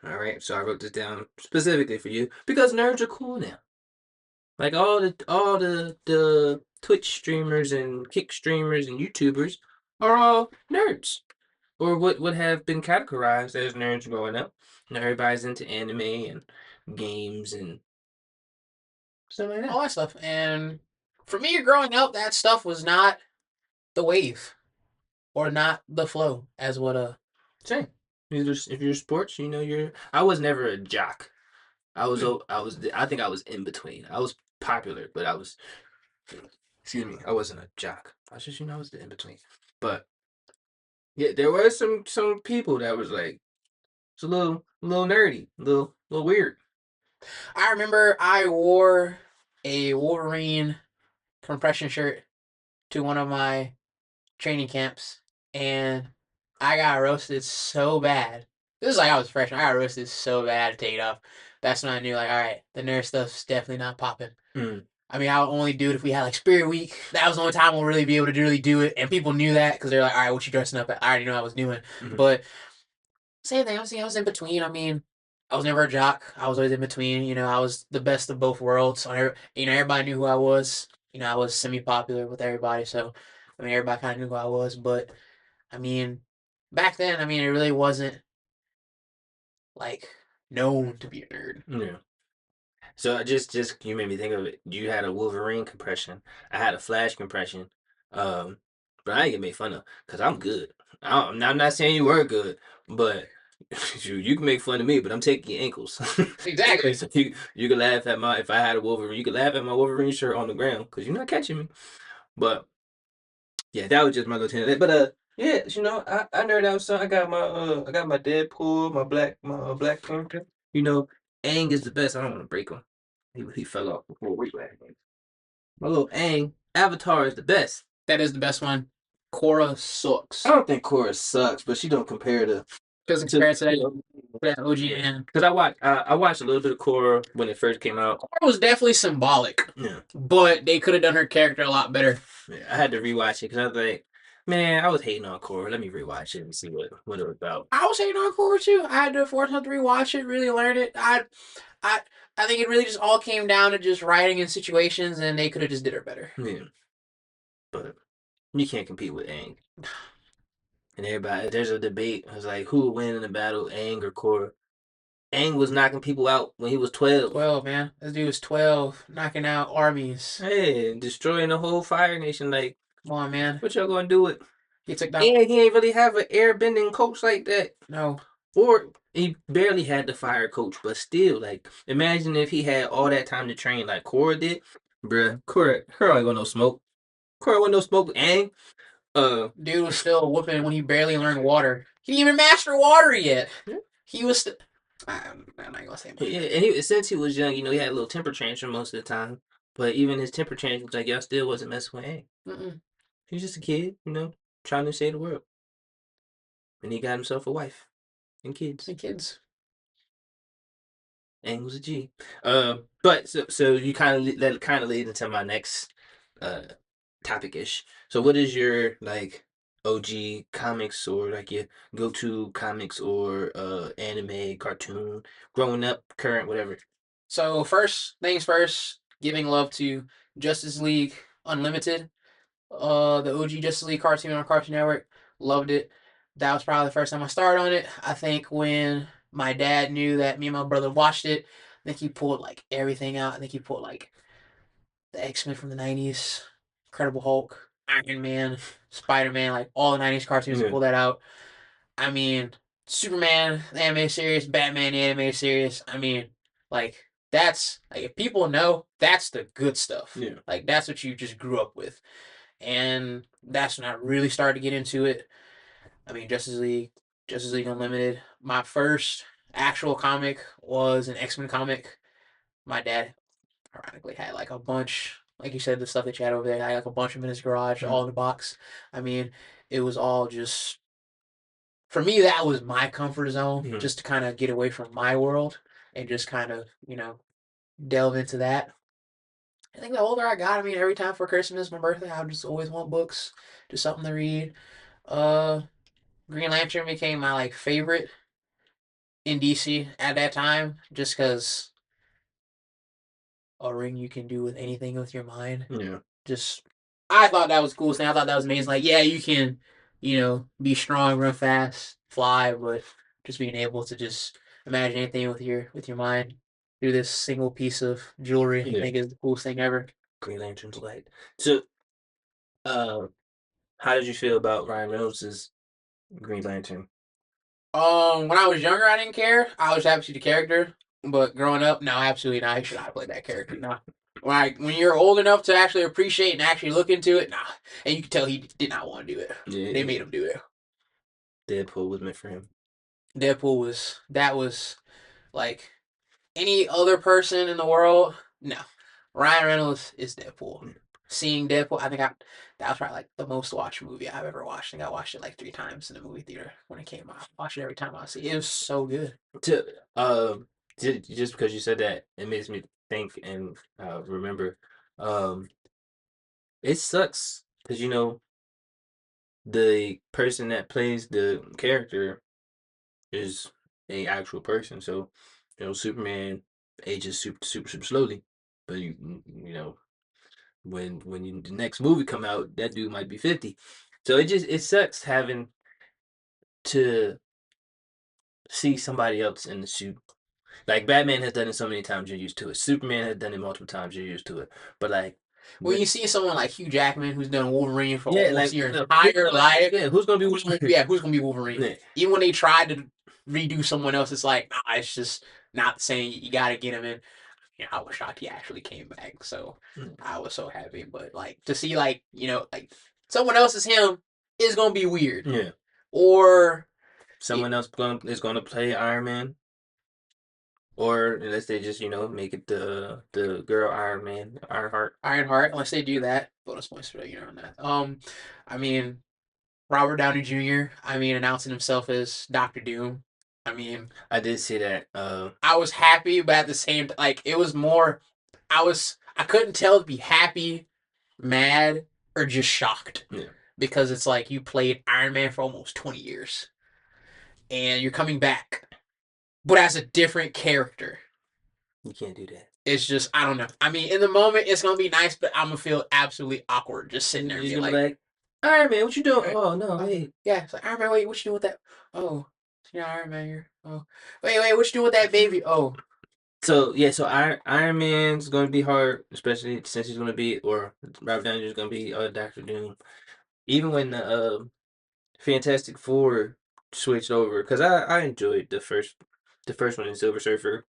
A: All right. So I wrote this down specifically for you because nerds are cool now. Like all the Twitch streamers and Kick streamers and YouTubers are all nerds, or what would have been categorized as nerds growing up. Now everybody's into anime and games and stuff like that.
D: All that stuff. And for me, growing up, that stuff was not the wave or not the flow, as what
A: Same. If you're sports, you're. I was never a jock. I think I was in between. I was popular, but I was. Excuse me. I wasn't a jock. I was just I was the in between. But yeah, there were some people that was like it's a little nerdy, little weird.
D: I remember I wore a Wolverine compression shirt to one of my training camps, and I got roasted so bad. This is like I was freshman. I got roasted so bad to take it off. That's when I knew, like, all right, the nerd stuff's definitely not popping.
A: Mm.
D: I mean, I would only do it if we had like Spirit Week. That was the only time we'll really be able to really do it, and people knew that because they're like, all right, what you dressing up at? I already know I was doing,
A: Mhm.
D: but same thing. I was in between. I mean, I was never a jock. I was always in between. I was the best of both worlds. Everybody knew who I was. I was semi-popular with everybody, so everybody kind of knew who I was. But I mean, back then, it really wasn't like known to be a nerd.
A: Yeah. So just you made me think of it. You had a Wolverine compression. I had a Flash compression. Um, but I ain't get made fun of because I'm good. I'm not saying you were good, but you can make fun of me, but I'm taking your ankles.
D: Exactly.
A: So you can laugh at my if I had a Wolverine, you can laugh at my Wolverine shirt on the ground because you're not catching me. But yeah, that was just my little tangent. But yeah, I nerd out. So I got my Deadpool, my Black Panther. Aang is the best. I don't want to break him. He fell off before we were. My little Aang Avatar is the best.
D: That is the best one. Korra
A: I
D: sucks.
A: don't think Korra sucks, but she don't compare to
D: Doesn't
A: to
D: compare to that OG man.
A: because I watched a little bit of Korra when it first came out.
D: Korra was definitely symbolic,
A: Yeah,
D: but they could have done her character a lot better.
A: yeah. I had to rewatch it because I was like, man, I was hating on Korra. Let me rewatch it and see what it was about.
D: I was hating on Korra too. I had to force myself to rewatch it, really learn it. I, I think it really just all came down to just writing and situations, and they could have just did her better.
A: Yeah, but you can't compete with Aang. And everybody, there's a debate. It's like who would win in a battle, Aang or Korra? Aang was knocking people out when he was 12.
D: 12, man. This dude was 12, knocking out armies.
A: Hey, destroying the whole Fire Nation. Like,
D: Come on, man.
A: what y'all gonna do with?
D: He took down.
A: And he ain't really have an airbending coach like that.
D: No.
A: Or he barely had the fire coach, but still, like, imagine if he had all that time to train like Korra did. Bruh, Korra ain't gonna no smoke. Korra wasn't no smoke. Aang,
D: Dude was still whooping when he barely learned water. He didn't even master water yet.
A: Yeah.
D: He was still. I'm not gonna say much.
A: yeah, and since he was young, he had a little temper tantrum most of the time. But even his temper tantrums, like y'all still wasn't messing with Aang.
D: Mm-mm.
A: He was just a kid, trying to save the world. And he got himself a wife and kids.
D: The kids.
A: Aang was a G. But so you that kind of leads into my next topic ish. So what is your like OG comics or like your go to comics or anime, cartoon, growing up, current, whatever?
D: So first things first, giving love to Justice League Unlimited. The OG Justice League cartoon on Cartoon Network. Loved it. That was probably the first time I started on it. I think when my dad knew that me and my brother watched it, I think he pulled like everything out. I think he pulled like the X-Men from the 90s, Incredible Hulk, Iron Man, Spider-Man, like all the 90s cartoons, he
A: Yeah.
D: pulled that out. I mean, Superman, the anime series, Batman, the anime series. Like, that's, like, if people know, that's the good stuff.
A: Yeah.
D: Like, that's what you just grew up with. And that's when I really started to get into it. Justice League Unlimited. My first actual comic was an X-Men comic. My dad, ironically, had like a bunch, like you said, the stuff that you had over there, I had like a bunch of them in his garage, all in the box. It was all just, for me, that was my comfort zone, just to kind of get away from my world and just kind of, delve into that. I think the older I got, every time for Christmas, my birthday, I would just always want books, just something to read. Uh, Green Lantern became my like favorite in DC at that time, just because a ring you can do with anything with your mind.
A: Yeah.
D: Just, I thought that was the coolest thing. I thought that was amazing. Like, yeah, you can, be strong, run fast, fly, but just being able to just imagine anything with your mind through this single piece of jewelry, I
A: Yeah.
D: think is the coolest thing ever.
A: Green Lantern's light. So, how did you feel about Ryan Reynolds' Green Lantern?
D: When I was younger, I didn't care. I was happy to see the character, but growing up, no, absolutely not. I should not have played that character. No. When you're old enough to actually appreciate and actually look into it, nah. And you could tell he did not want to do it.
A: Yeah.
D: They made him do it.
A: Deadpool was meant for him.
D: That was like any other person in the world. No, Ryan Reynolds is Deadpool. Seeing Deadpool, that was probably like the most watched movie I've ever watched. I think I watched it like 3 times in the movie theater when it came out. I watched it every time I see it. It was so good.
A: Just because you said that, it makes me think and remember. It sucks because the person that plays the character is a actual person. So Superman ages super slowly, but you know the next movie come out, that dude might be 50. So it sucks having to see somebody else in the suit. Like Batman has done it so many times, you're used to it. Superman has done it multiple times, you're used to it. But like,
D: When you see someone like Hugh Jackman who's done Wolverine for
A: yeah,
D: almost
A: like
D: your entire life,
A: yeah, who's gonna be Wolverine?
D: yeah, who's gonna be Wolverine?
A: Yeah.
D: Even when they tried to redo someone else, it's like, nah, it's just not the same. You gotta get him in. I was shocked he actually came back, so I was so happy. But like to see like like someone else is him is gonna be weird.
A: Yeah.
D: Or
A: someone else is gonna play Iron Man. Or unless they just, make it the girl Iron Man, Ironheart.
D: Ironheart, unless they do that. Bonus points for on that. I mean, Robert Downey Jr. Announcing himself as Doctor Doom.
A: I did see that.
D: I was happy, but at the same like it was more. I couldn't tell to be happy, mad, or just shocked.
A: Yeah.
D: Because it's like you played Iron Man for almost 20 years, and you're coming back, but as a different character.
A: You can't do that.
D: It's just I don't know. In the moment it's gonna be nice, but I'm gonna feel absolutely awkward just sitting there.
A: You're gonna be like, Iron Man, what you doing? Oh no, wait.
D: Yeah, it's like Iron Man. Wait, what you doing with that? Oh, Iron Man here. Oh, wait, what you doing with that baby? Oh.
A: So yeah, so Iron Man's gonna be hard, especially since he's gonna be, or Robert Downey Jr. is gonna be Doctor Doom. Even when the Fantastic Four switched over, because I enjoyed the first one in Silver Surfer.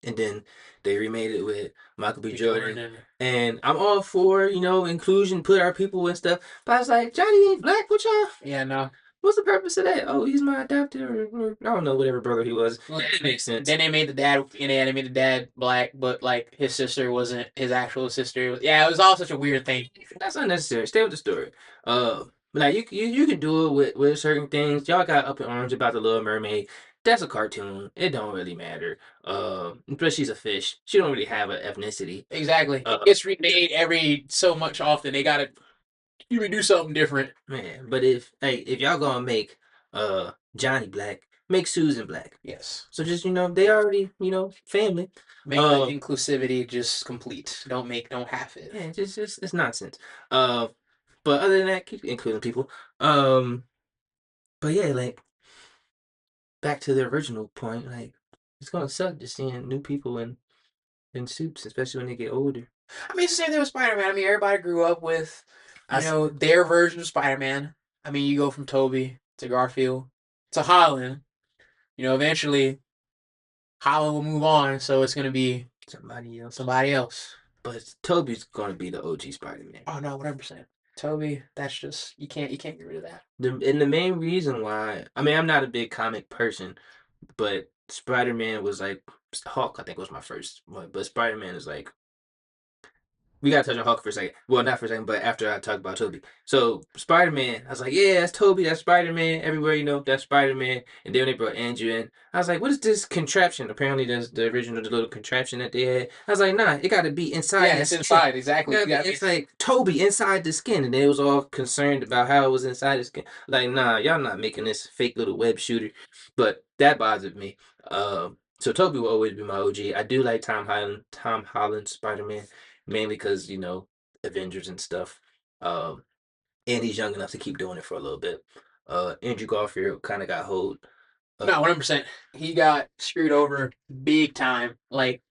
A: And then they remade it with Michael B. Jordan. And I'm all for, inclusion, put our people and stuff. But I was like, Johnny ain't black, what y'all?
D: Yeah, no.
A: What's the purpose of that? Oh, he's my adopted, or I don't know, whatever brother he was.
D: Well,
A: that makes sense.
D: Then they made the dad, they made the dad black, but like his sister wasn't his actual sister. Yeah, it was all such a weird thing.
A: That's unnecessary. Stay with the story. Like you can do it with certain things. Y'all got up in arms about the Little Mermaid. That's a cartoon. It don't really matter. Plus she's a fish. She don't really have an ethnicity.
D: Exactly. It's remade every so much often. They gotta do something different.
A: Man, but if y'all gonna make Johnny black, make Susan black.
D: Yes.
A: So just they already family.
D: Make the inclusivity just complete. Don't half it.
A: Yeah, just it's nonsense. But other than that, keep including people. But yeah, like back to the original point, like it's gonna suck just seeing new people in suits, especially when they get older.
D: It's the same thing with Spider-Man. Everybody grew up with their version of Spider-Man. You go from Tobey to Garfield to Holland. Eventually Holland will move on, so it's gonna be
A: somebody
D: else.
A: But Tobey's gonna be the OG Spider-Man.
D: Oh no, 100%. Tobey, that's just you can't get rid of that.
A: And the main reason why, I'm not a big comic person, but Spider-Man was like Hulk. I think was my first one, but Spider-Man is like. We gotta touch on Hulk for a second. Well, not for a second, but after I talk about Tobey. So Spider-Man, I was like, yeah, that's Tobey, that's Spider-Man. Everywhere that's Spider-Man. And then they brought Andrew in. I was like, what is this contraption? Apparently, there's the original little contraption that they had. I was like, nah, it gotta be inside.
D: Yeah, it's skin. Inside, exactly.
A: It's like Tobey inside the skin, and they was all concerned about how it was inside the skin. Like, nah, y'all not making this fake little web shooter. But that bothered me. So Tobey will always be my OG. I do like Tom Holland Spider-Man. Mainly because, Avengers and stuff. And he's young enough to keep doing it for a little bit. Andrew Garfield kind of got hold.
D: No, 100%. He got screwed over big time. Like,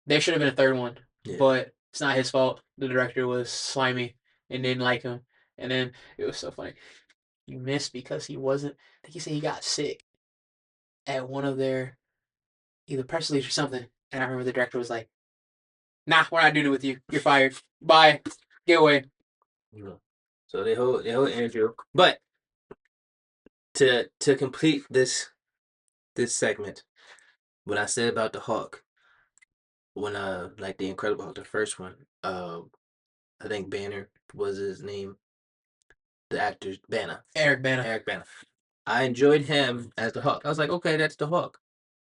D: there should have been a third one. Yeah. But it's not his fault. The director was slimy and didn't like him. And then it was so funny. He missed because he wasn't. I think he said he got sick at one of their either press release or something. And I remember the director was like, nah, we're not doing it with you. You're fired. Bye. Get away.
A: So they hold Andrew. But to complete this segment, what I said about the Hulk, when like the Incredible Hulk, the first one, I think Banner was his name. The actor's Banner.
D: Eric Bana.
A: I enjoyed him as the Hulk. I was like, okay, that's the Hulk.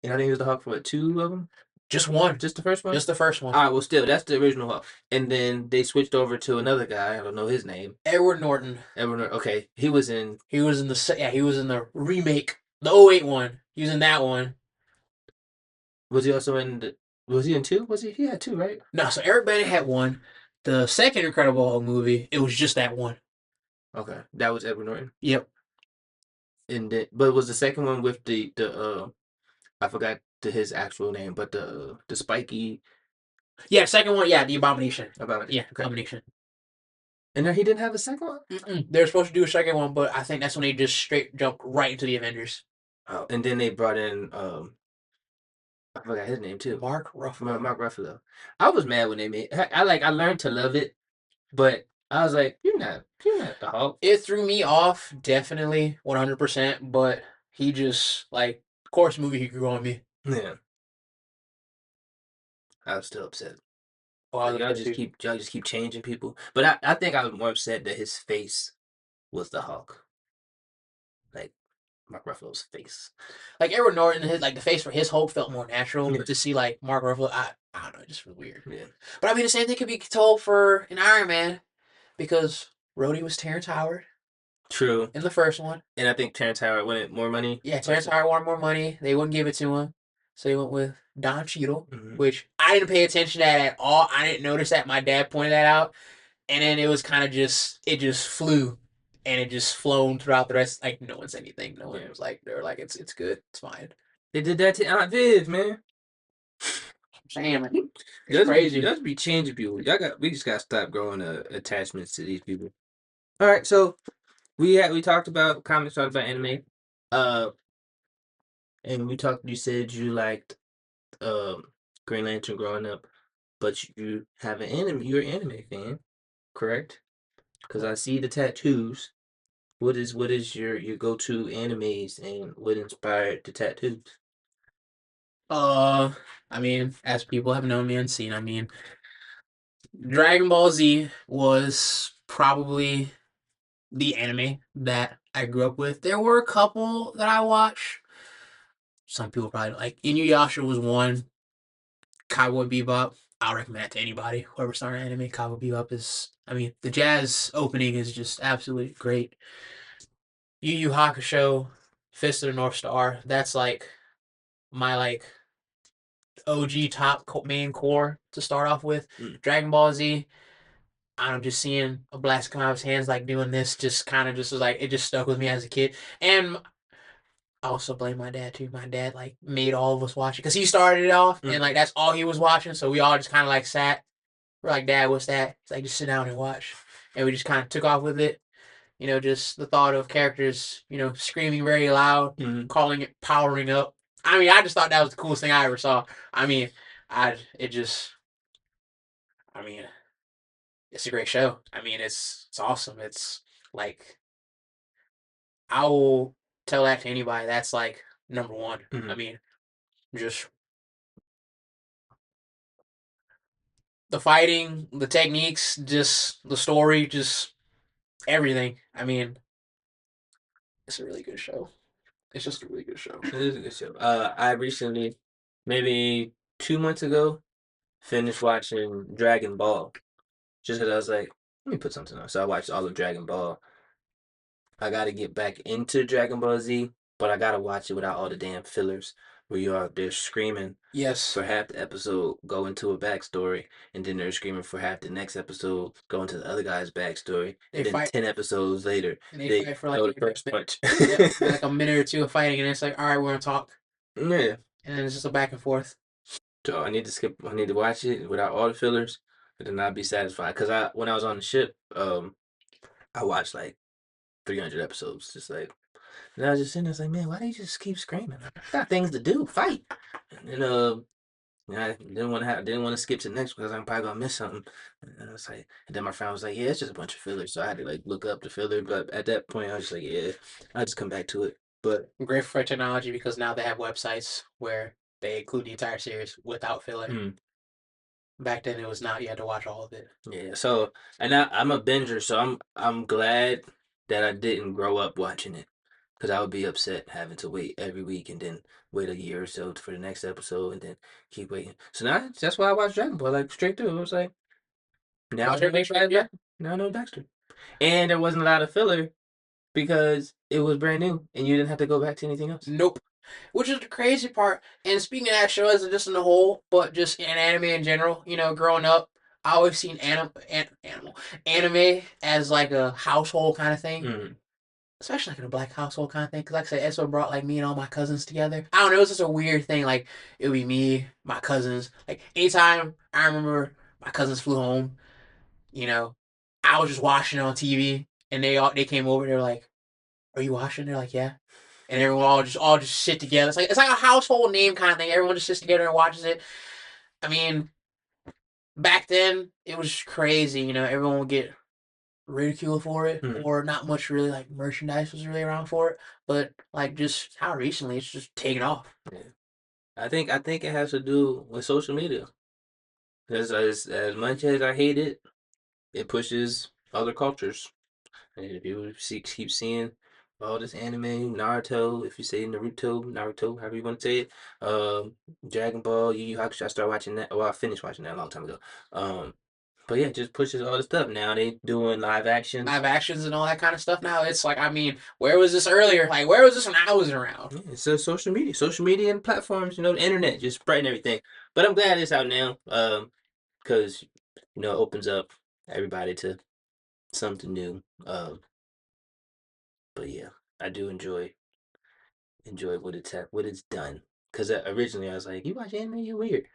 A: And I think he was the Hulk for what, 2 of them?
D: Just one.
A: Just the first one?
D: Just the first one.
A: All right, well, still, that's the original Hulk. And then they switched over to another guy. I don't know his name.
D: Edward Norton.
A: Okay. He was in
D: the remake, the '08 one. He was in that one.
A: Was he also in the? Was he in two? Was he? He had two, right?
D: No, so Eric Bana had one. The second Incredible Hulk movie, it was just that one.
A: Okay, that was Edward Norton.
D: Yep.
A: And then, but was the second one with the I forgot his actual name, but the spiky
D: Yeah, second one, yeah, the Abomination.
A: about it.
D: Yeah,
A: Okay.
D: Abomination.
A: And then he didn't have a second one.
D: They were supposed to do a second one, but I think that's when they just straight jumped right into the Avengers.
A: Oh, and then they brought in I forgot his name too.
D: Mark Ruffalo.
A: Mark Ruffalo. I was mad when they made. I learned to love it, but I was like, you're not the Hulk.
D: It threw me off, definitely, 100%. But he just like, of course, movie he grew on me.
A: Yeah, I was still upset.
D: Oh, I was
A: Like,
D: upset too.
A: y'all just keep changing people. But I think I was more upset that his face was the Hulk. Like Mark Ruffalo's face.
D: Like Edward Norton, his like the face for his Hulk felt more natural,
A: Yeah.
D: but to see like Mark Ruffalo, I don't know, it just feels weird.
A: Yeah.
D: But I mean, the same thing could be told for an Iron Man because Rhodey was Terrence Howard
A: True.
D: in the first one.
A: And I think Terrence Howard wanted more money.
D: Yeah, Terrence Howard wanted more money. They wouldn't give it to him, so they went with Don Cheadle,
A: Mhm.
D: which I didn't pay attention to that at all. I didn't notice that. My dad pointed that out, and then it was kind of it just flew, and it just flown throughout the rest. Like no one said anything. No one was like, they were like, it's good, it's fine.
A: They did that to Aunt Viv, man.
D: I'm saying, like, it's crazy.
A: Y'all be changing people. We just gotta stop growing attachments to these people. All right, so we talked about comics, talked about anime, uh, and you said you liked Green Lantern growing up, but you have an anime. You're an anime fan, correct? Because I see the tattoos. What is your go to animes and what inspired the tattoos?
D: I mean, as people have known me and seen, I mean, Dragon Ball Z was probably the anime that I grew up with. There were a couple that I watched. Some people probably like Inuyasha was one. Cowboy Bebop. I'll recommend it to anybody. Whoever started anime, Cowboy Bebop is. I mean, the jazz opening is just absolutely great. Yu Yu Hakusho, Fist of the North Star. That's like my like OG top main core to start off with. Dragon Ball Z. I'm just seeing a blast come out of his hands like doing this. Just kind of just was like it just stuck with me as a kid. And I also blame my dad too. My dad like made all of us watch it because he started it off and like that's all he was watching. So we all just kind of like sat. We're like, Dad, what's that? He's like, just sit down and watch. And we just kind of took off with it. You know, just the thought of characters, you know, screaming very loud, calling it powering up. I mean, I just thought that was the coolest thing I ever saw. I mean, it just, I mean, it's a great show. I mean, it's awesome. It's like I will tell that to anybody. That's like number one. I mean, just the fighting, the techniques, just the story, just everything. I mean, it's a really good show. It's just a really good show.
A: It is a good show. I recently, maybe 2 months ago, finished watching Dragon Ball. Just because I was like, let me put something on. So I watched all of Dragon Ball. I got to get back into Dragon Ball Z, but I got to watch it without all the damn fillers where you are they're screaming
D: Yes.
A: for half the episode, go into a backstory, and then they're screaming for half the next episode, go into the other guy's backstory, and then 10 episodes later,
D: and they fight for like
A: throw the first punch.
D: yeah, like a minute or two of fighting, and it's like, all right, we're gonna talk,
A: Yeah.
D: and then it's just a back and forth.
A: So I need to watch it without all the fillers, but then I'll be satisfied. Because when I was on the ship, I watched like 300 episodes, just like, and I was just sitting there, like, man, why do you just keep screaming? I got things to do, fight. And then, I didn't want to skip to the next because I'm probably gonna miss something. And I was like, and then my friend was like, yeah, it's just a bunch of fillers. So I had to like look up the filler, but at that point, I was just like, yeah, I'll just come back to it. But
D: I'm grateful for technology because now they have websites where they include the entire series without filler. Back then, it was not. You had to watch all of it.
A: yeah, so and I'm a binger, so I'm glad that I didn't grow up watching it. Because I would be upset having to wait every week and then wait a year or so for the next episode and then keep waiting. So now that's why I watched Dragon Ball like straight through. It was like now I know now I know Baxter. And there wasn't a lot of filler because it was brand new and you didn't have to go back to anything else.
D: Nope. which is the crazy part. And speaking of that show, as just in the whole, but just in anime in general, growing up, I always seen anime as like a household kind of thing.
A: Mm.
D: Especially like in a black household kind of thing. Because like I said, that's what brought like me and all my cousins together. I don't know, it was just a weird thing. Like it would be me, my cousins. Like anytime I remember my cousins flew home, you know, I was just watching it on TV, and they came over. They were like, "Are you watching?" They're like, "Yeah." And everyone all just sit together. It's like a household name kind of thing. Everyone just sits together and watches it. I mean, back then it was crazy. Everyone would get ridiculed for it,
A: Mm.
D: or not much really like merchandise was really around for it. But like just how recently it's just taken off.
A: Yeah. I think it has to do with social media. Because as much as I hate it, it pushes other cultures. And people keep seeing all this anime, Naruto, if you say Naruto, however you want to say it, Dragon Ball, Yu Yu Hakusho. I started watching that. Well, I finished watching that a long time ago. Um, but yeah, it just pushes all the stuff. Now they doing live actions.
D: Live actions and all that kind of stuff now. It's like, I mean, where was this earlier? Like, where was this when I was around?
A: Yeah, so social media and platforms, the internet just spreading everything. But I'm glad it's out now, because it opens up everybody to something new. But yeah, I do enjoy what it's done. Because originally I was like, you watch anime, you're weird.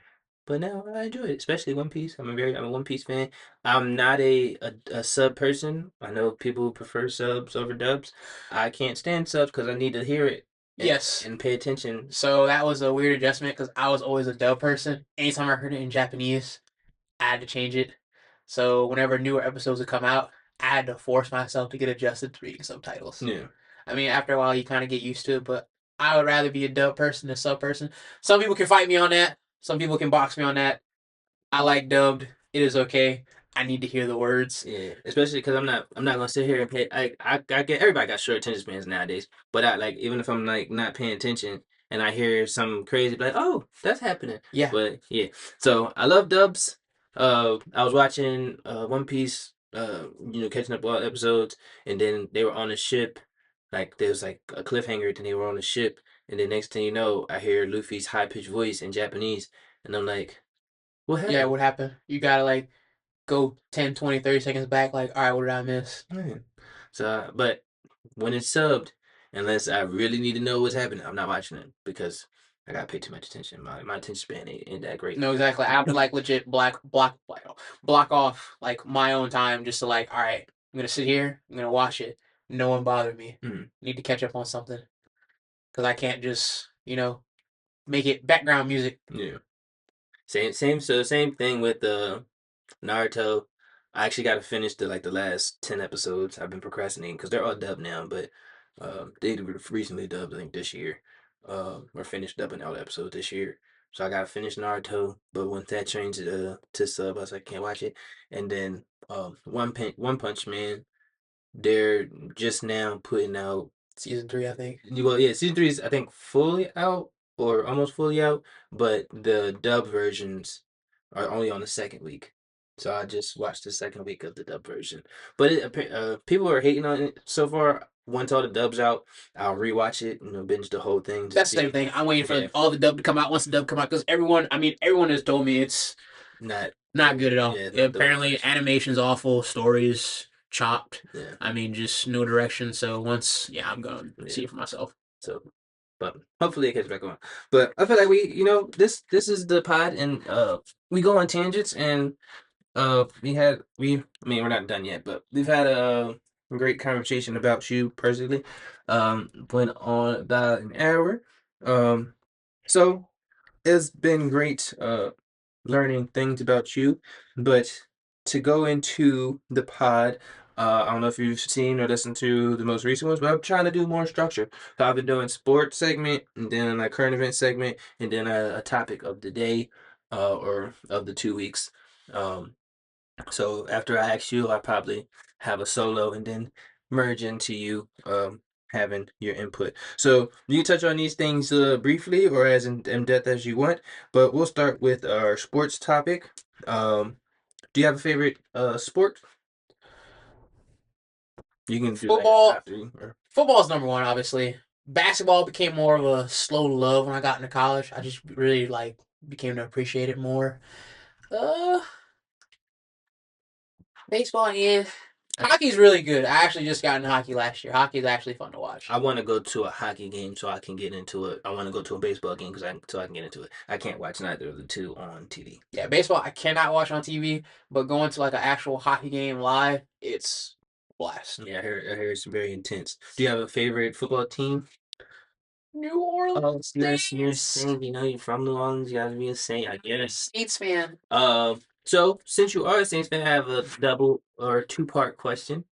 A: But now I enjoy it, especially One Piece. I'm a One Piece fan. I'm not a sub person. I know people who prefer subs over dubs. I can't stand subs because I need to hear it
D: Yes.
A: and pay attention.
D: So that was a weird adjustment because I was always a dub person. Anytime I heard it in Japanese, I had to change it. So whenever newer episodes would come out, I had to force myself to get adjusted to reading subtitles.
A: Yeah.
D: I mean, after a while, you kind of get used to it, but I would rather be a dub person than sub person. Some people can fight me on that. Some people can box me on that. I like dubbed. It is okay. I need to hear the words.
A: Yeah, especially because I'm not gonna sit here and pay. I get everybody got short attention spans nowadays, but I like even if I'm like not paying attention and I hear some crazy like, oh, that's happening.
D: Yeah.
A: But yeah, so I love dubs. I was watching One Piece, catching up all episodes, and then they were on a ship. Like there was like a cliffhanger, then they were on a ship, and the next thing you know, I hear Luffy's high pitched voice in Japanese, and I'm like, what
D: Yeah,
A: happened?
D: what happened? You gotta like go 10, 20, 30 seconds back, like, all right, what did I miss?
A: Yeah. So, but when it's subbed, unless I really need to know what's happening, I'm not watching it because I gotta pay too much attention. My attention span ain't that great.
D: No, exactly. I have to like legit block off like my own time just to like, all right, I'm gonna sit here, I'm gonna watch it. No one bother me.
A: Mm,
D: Need to catch up on something because I can't just make it background music.
A: yeah. Same thing with Naruto. I actually got to finish the last 10 episodes. I've been procrastinating because they're all dubbed now, but they recently dubbed I think this year. Or finished dubbing all the episodes this year. So I got to finish Naruto, but once that changed to sub, I was like, can't watch it. And then One Punch Man, they're just now putting out.
D: Season 3, I think.
A: Well, yeah, season three is I think fully out or almost fully out, but the dub versions are only on the second week. So I just watched the second week of the dub version. But people are hating on it so far. Once all the dubs out, I'll rewatch it, binge the whole thing to
D: That's the same
A: see.
D: thing. I'm waiting
A: Yeah,
D: for all the dub to come out. Once the dub come out, because everyone has told me it's
A: not
D: not good at all.
A: yeah, it's not the right
D: Apparently,
A: version.
D: animation's awful, stories chopped.
A: Yeah,
D: I mean, just no direction. So yeah, I'm gonna
A: yeah.
D: see it for myself.
A: So, but hopefully it gets back on. But I feel like this is the pod, and we go on tangents and. I mean, we're not done yet, but we've had a great conversation about you personally. Went on about an hour. So it's been great, learning things about you, but to go into the pod, I don't know if you've seen or listened to the most recent ones, but I'm trying to do more structure. So I've been doing sports segment, and then a current event segment, and then a topic of the day, or of the 2 weeks. Um, so after I ask you, I probably have a solo and then merge into you having your input. So you can touch on these things briefly or as in depth as you want, but we'll start with our sports topic. Do you have a favorite sport? You can do like a
D: Football,
A: top three or
D: football's number one, obviously. basketball became more of a slow love when I got into college. I just really became to appreciate it more. Uh, Baseball, yeah. Hockey's really good. I actually just got into hockey last year. Hockey's actually fun to watch.
A: I want to go to a hockey game so I can get into it. I want to go to a baseball game so I can get into it. I can't watch neither of the two on TV.
D: Yeah, baseball I cannot watch on TV, but going to like an actual hockey game live, it's a blast.
A: Yeah, I heard it's very intense. Do you have a favorite football team?
D: New Orleans
A: You're
D: Saints.
A: saying, you're from New Orleans, you gotta be a Saint, I guess.
D: Saints fan.
A: So since you are a Saints fan, I have a double or two-part question.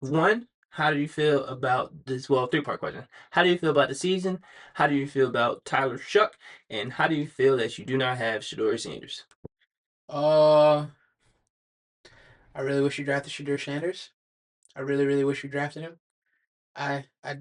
A: One, how do you feel about this? Well, three-part question. How do you feel about the season? How do you feel about Tyler Shuck? And how do you feel that you do not have Shador Sanders?
D: Uh, I really wish you drafted Shadur Sanders. I really, really wish you drafted him. I, I,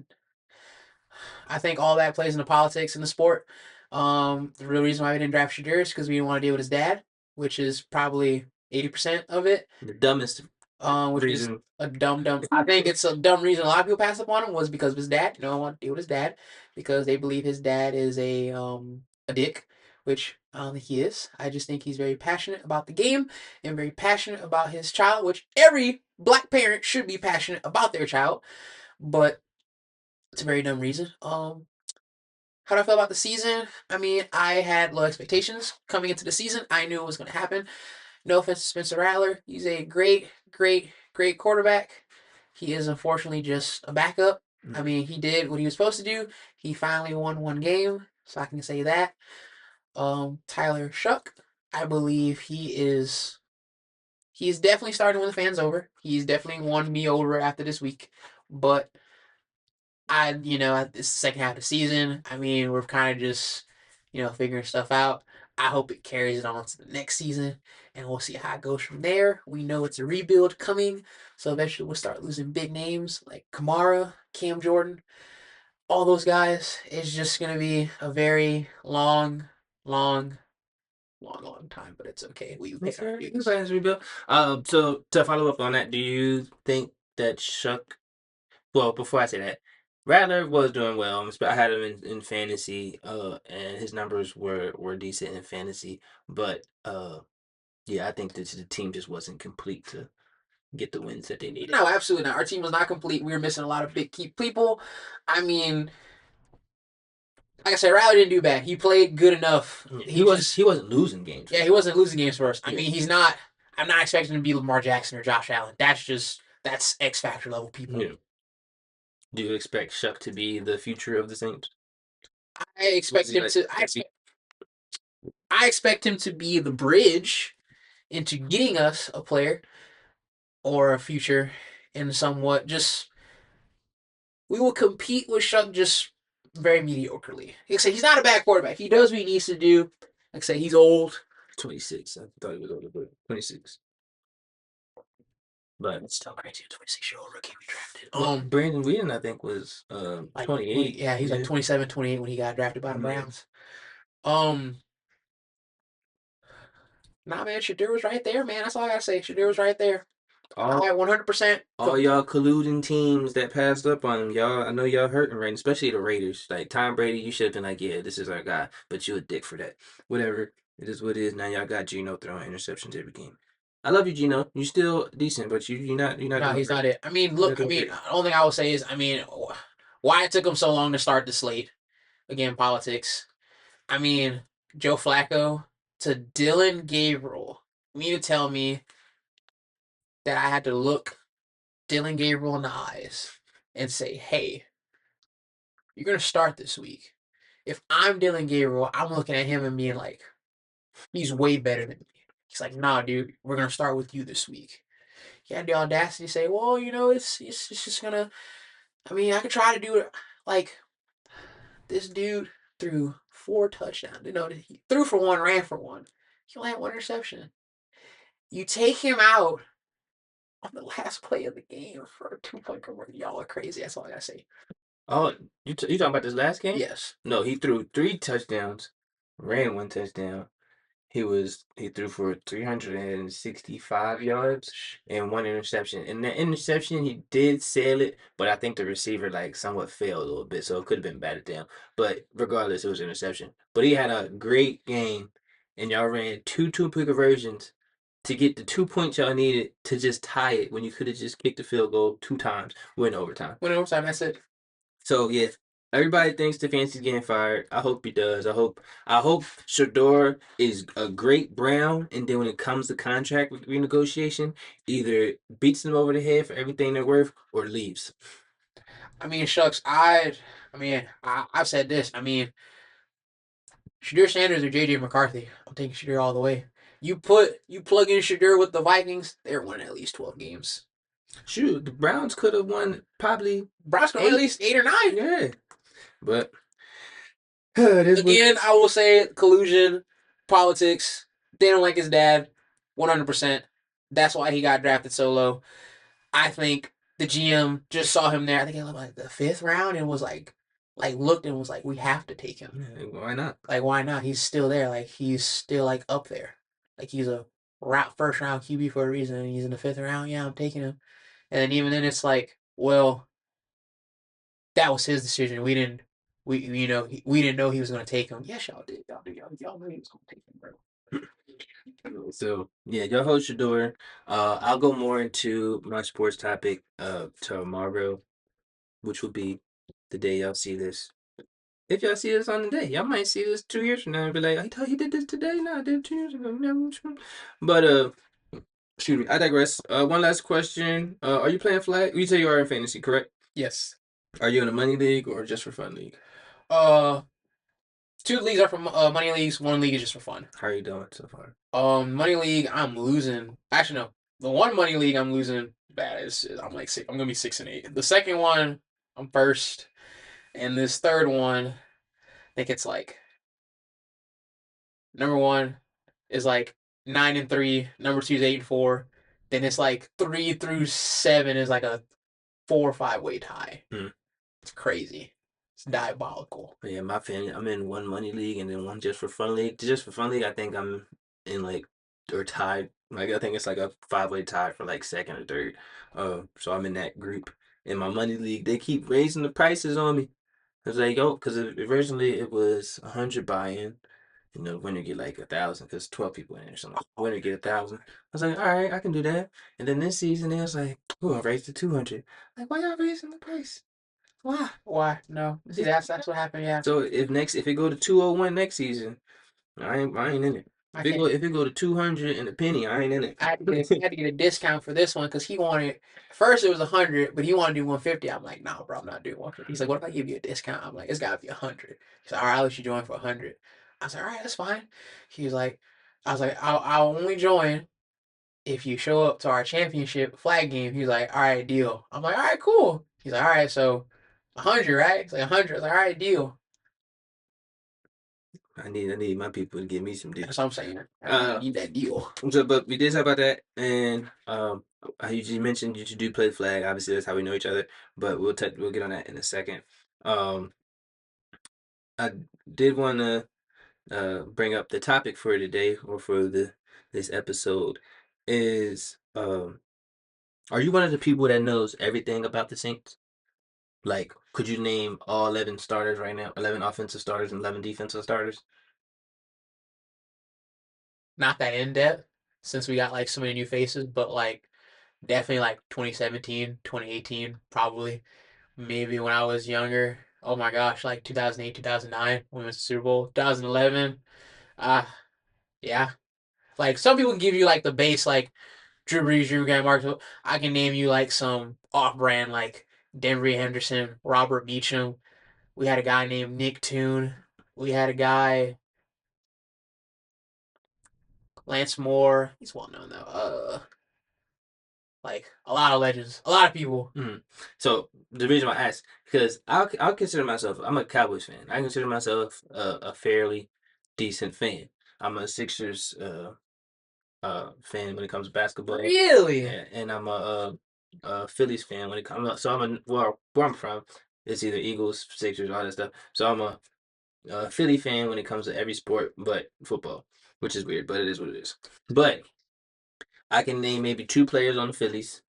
D: I think all that plays into politics in the sport. The real reason why we didn't draft Shadur is because we didn't want to deal with his dad, which is probably 80% of it.
A: The dumbest
D: Which is
A: reason.
D: a dumb. I think it's a dumb reason a lot of people pass up on him was because of his dad. No one want to deal with his dad because they believe his dad is a dick, which I don't think he is. I just think he's very passionate about the game and very passionate about his child, which every black parent should be passionate about their child. But it's a very dumb reason. How do I feel about the season? I mean, I had low expectations coming into the season. I knew it was going to happen. No offense to Spencer Rattler. He's a great quarterback. He is unfortunately just a backup. I mean, he did what he was supposed to do. He finally won one game, so I can say that. Tyler Shuck, I believe he's definitely starting to win the fans over. He's definitely won me over after this week. But this second half of the season, I mean, we're kind of just, figuring stuff out. I hope it carries it on to the next season, and we'll see how it goes from there. We know it's a rebuild coming, so eventually we'll start losing big names like Kamara, Cam Jordan, all those guys. It's just gonna be a very long, long time, but it's okay. We pick our dudes.
A: Plans rebuild. So to follow up on that, do you think that Shuck? Well, before I say that, Rattler was doing well. I had him in fantasy, and his numbers were decent in fantasy. But yeah, I think that the team just wasn't complete to get the wins that they needed.
D: No, absolutely not. Our team was not complete. We were missing a lot of big key people. I mean, like I said, Riley didn't do bad. He played good enough.
A: He wasn't losing games.
D: Yeah, he wasn't losing games for us. I mean, he's not. I'm not expecting him to be Lamar Jackson or Josh Allen. That's X Factor level people.
A: Yeah. Do you expect Shuck to be the future of the Saints?
D: I expect him to. I expect him to be the bridge into getting us a player or a future in somewhat just. We will compete with Shuck just very mediocrely. Like I say, he's not a bad quarterback. He does what he needs to do. Like I say, he's old.
A: 26. I thought he was older, but 26. But
D: It's still crazy. 26-year-old rookie we drafted.
A: Brandon Whedon, I think, was 28.
D: Yeah, he's like 27, 28 when he got drafted by the Browns. Nah, man, Shadur was right there, man. That's all I gotta say. Shadur was right there. All right, 100%.
A: All y'all colluding teams that passed up on him, y'all. I know y'all hurting right, especially the Raiders. Like Tom Brady, you should have been like, yeah, this is our guy, but you a dick for that. Whatever, it is what it is. Now y'all got Geno throwing interceptions every game. I love you, Geno. You still decent, but you're not.
D: No, he's not it. I mean, look. I mean, the only thing I will say is, I mean, why it took him so long to start the slate? Again, politics. I mean, Joe Flacco to Dylan Gabriel. You mean to tell me that I had to look Dylan Gabriel in the eyes and say, hey, you're going to start this week. If I'm Dylan Gabriel, I'm looking at him and being like, he's way better than me. He's like, nah, dude, we're going to start with you this week. He had the audacity to say, well, it's just going to, I mean, I could try to do it. Like, this dude threw 4 touchdowns. He threw for 1, ran for 1. He only had 1 interception. You take him out on the last play of the game for a 2-point conversion. Y'all are crazy. That's all I gotta say.
A: Oh, you talking about this last game?
D: Yes.
A: No, he threw 3 touchdowns, ran 1 touchdown. he threw for 365 yards and one interception. And that interception he did sail it, but I think the receiver like somewhat failed a little bit, so it could have been batted down. But regardless, it was an interception. But he had a great game, and y'all ran two-point conversions to get the 2 points y'all needed to just tie it when you could have just kicked the field goal 2 times, win overtime.
D: Win overtime. That's it.
A: So yeah, everybody thinks Stefanski's getting fired. I hope he does. I hope Shador is a great Brown, and then when it comes to contract renegotiation, either beats them over the head for everything they're worth or leaves.
D: I mean, shucks. I've said this. I mean, Shadur Sanders or JJ McCarthy. I'm taking Shadur all the way. You plug in Shadur with the Vikings, they're winning at least 12 games.
A: Shoot, the Browns could have won probably
D: Browns could win at least 8 or 9.
A: yeah, but
D: Again, I will say collusion, politics. They don't like his dad, 100%. That's why he got drafted so low. I think the GM just saw him there. I think he was like the 5th round and was like looked and was like, we have to take him.
A: Yeah, why not?
D: Like, why not? He's still there. Like, he's still like up there. Like, he's a first round QB for a reason. And he's in the 5th round. Yeah, I'm taking him. And then even then, it's like, well, that was his decision. We didn't. We didn't know he was going to take him. Yes, y'all did. Y'all knew he was going to take him, bro.
A: So yeah, y'all hold your door. I'll go more into my sports topic tomorrow, which will be the day y'all see this. If y'all see this on the day, y'all might see this 2 years from now and be like, I thought he did this today. No, I did it 2 years ago. Never. But excuse me, I digress. One last question. Are you playing flag? You say you are in fantasy, correct?
D: Yes.
A: Are you in a money league or just for fun league?
D: 2 leagues are for money leagues. 1 league is just for fun.
A: How are you doing so far?
D: Money league, I'm losing. Actually, no. The one money league I'm losing bad is I'm like I'm gonna be 6-8. The second one, I'm first, and this third one, I think it's like number 1 is like 9-3. Number 2 is 8-4. Then it's like 3 through 7 is like a 4 or 5 way tie. It's crazy. It's diabolical.
A: Yeah, my family. I'm in one money league and then one just for fun league. Just for fun league, I think I'm in like or tied. Like I think it's like a 5-way tie for like second or third. So I'm in that group. In my money league, they keep raising the prices on me. Cause like because originally it was 100 buy-in. You know, winner get like 1,000 because 12 people in or something. Winner get 1,000. I was like, all right, I can do that. And then this season it was like, we're gonna raise to 200. Like, why y'all raising the price? Why?
D: Why? No. See, that's what happened. Yeah.
A: So if it go to 201 next season, I ain't in it. If it go to 200 and a penny, I ain't in it.
D: I had to get a discount for this one because he wanted. First it was 100, but he wanted to do 150. I'm like, no, bro, I'm not doing 150. He's like, what if I give you a discount? I'm like, it's gotta be 100. He's like, all right, I'll let you join for 100. I was like, all right, that's fine. He was like, I was like, I'll only join if you show up to our championship flag game. He's like, all right, deal. I'm like, all right, cool. He's like, all right, so 100, right? He's like 100. I was like, all right, deal.
A: I need my people to give me some deals.
D: That's what I'm saying. I need that deal.
A: So, but we did talk about that, and you mentioned you do play the flag. Obviously, that's how we know each other. But we'll get on that in a second. I did want to bring up the topic for today or for this episode is are you one of the people that knows everything about the Saints? Like, could you name all 11 starters right now? 11 offensive starters and 11 defensive starters?
D: Not that in depth since we got like so many new faces, but like definitely like 2017, 2018, probably. Maybe when I was younger. Oh my gosh, like 2008, 2009 when we went to Super Bowl. 2011. Yeah. Like some people can give you like the base, like Drew Brees, Drew Grant, Mark. I can name you like some off-brand, like Denver Henderson, Robert Beecham. We had a guy named Nick Toon. We had a guy, Lance Moore. He's well known though. Like a lot of legends, a lot of people.
A: So the reason why I ask, because I'll consider myself, I'm a Cowboys fan. I consider myself a fairly decent fan. I'm a Sixers fan when it comes to basketball.
D: Really?
A: And I'm a Phillies fan when it comes. So where I'm from, it's either Eagles, Sixers, all that stuff. So I'm a Philly fan when it comes to every sport but football. which is weird, but it is what it is. But I can name maybe two players on the Phillies.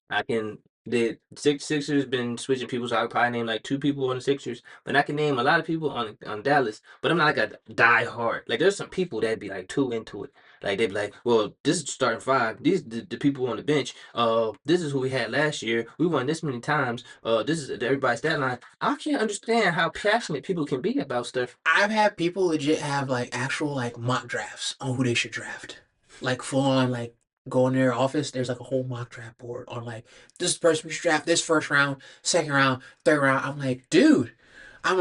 A: I can the Sixers been switching people, so I could probably name like two people on the Sixers. But I can name a lot of people on Dallas. But I'm not like a die hard. Like there's some people that'd be like too into it. Like they'd be like, well, this is starting five. These the people on the bench. This is who we had last year. We won this many times. This is everybody's stat line. I can't understand how passionate people can be about stuff.
D: I've had people legit have like actual like mock drafts on who they should draft. Like full on like go in their office, there's like a whole mock draft board on like this person we should draft this first round, second round, third round. I'm like, dude, I'm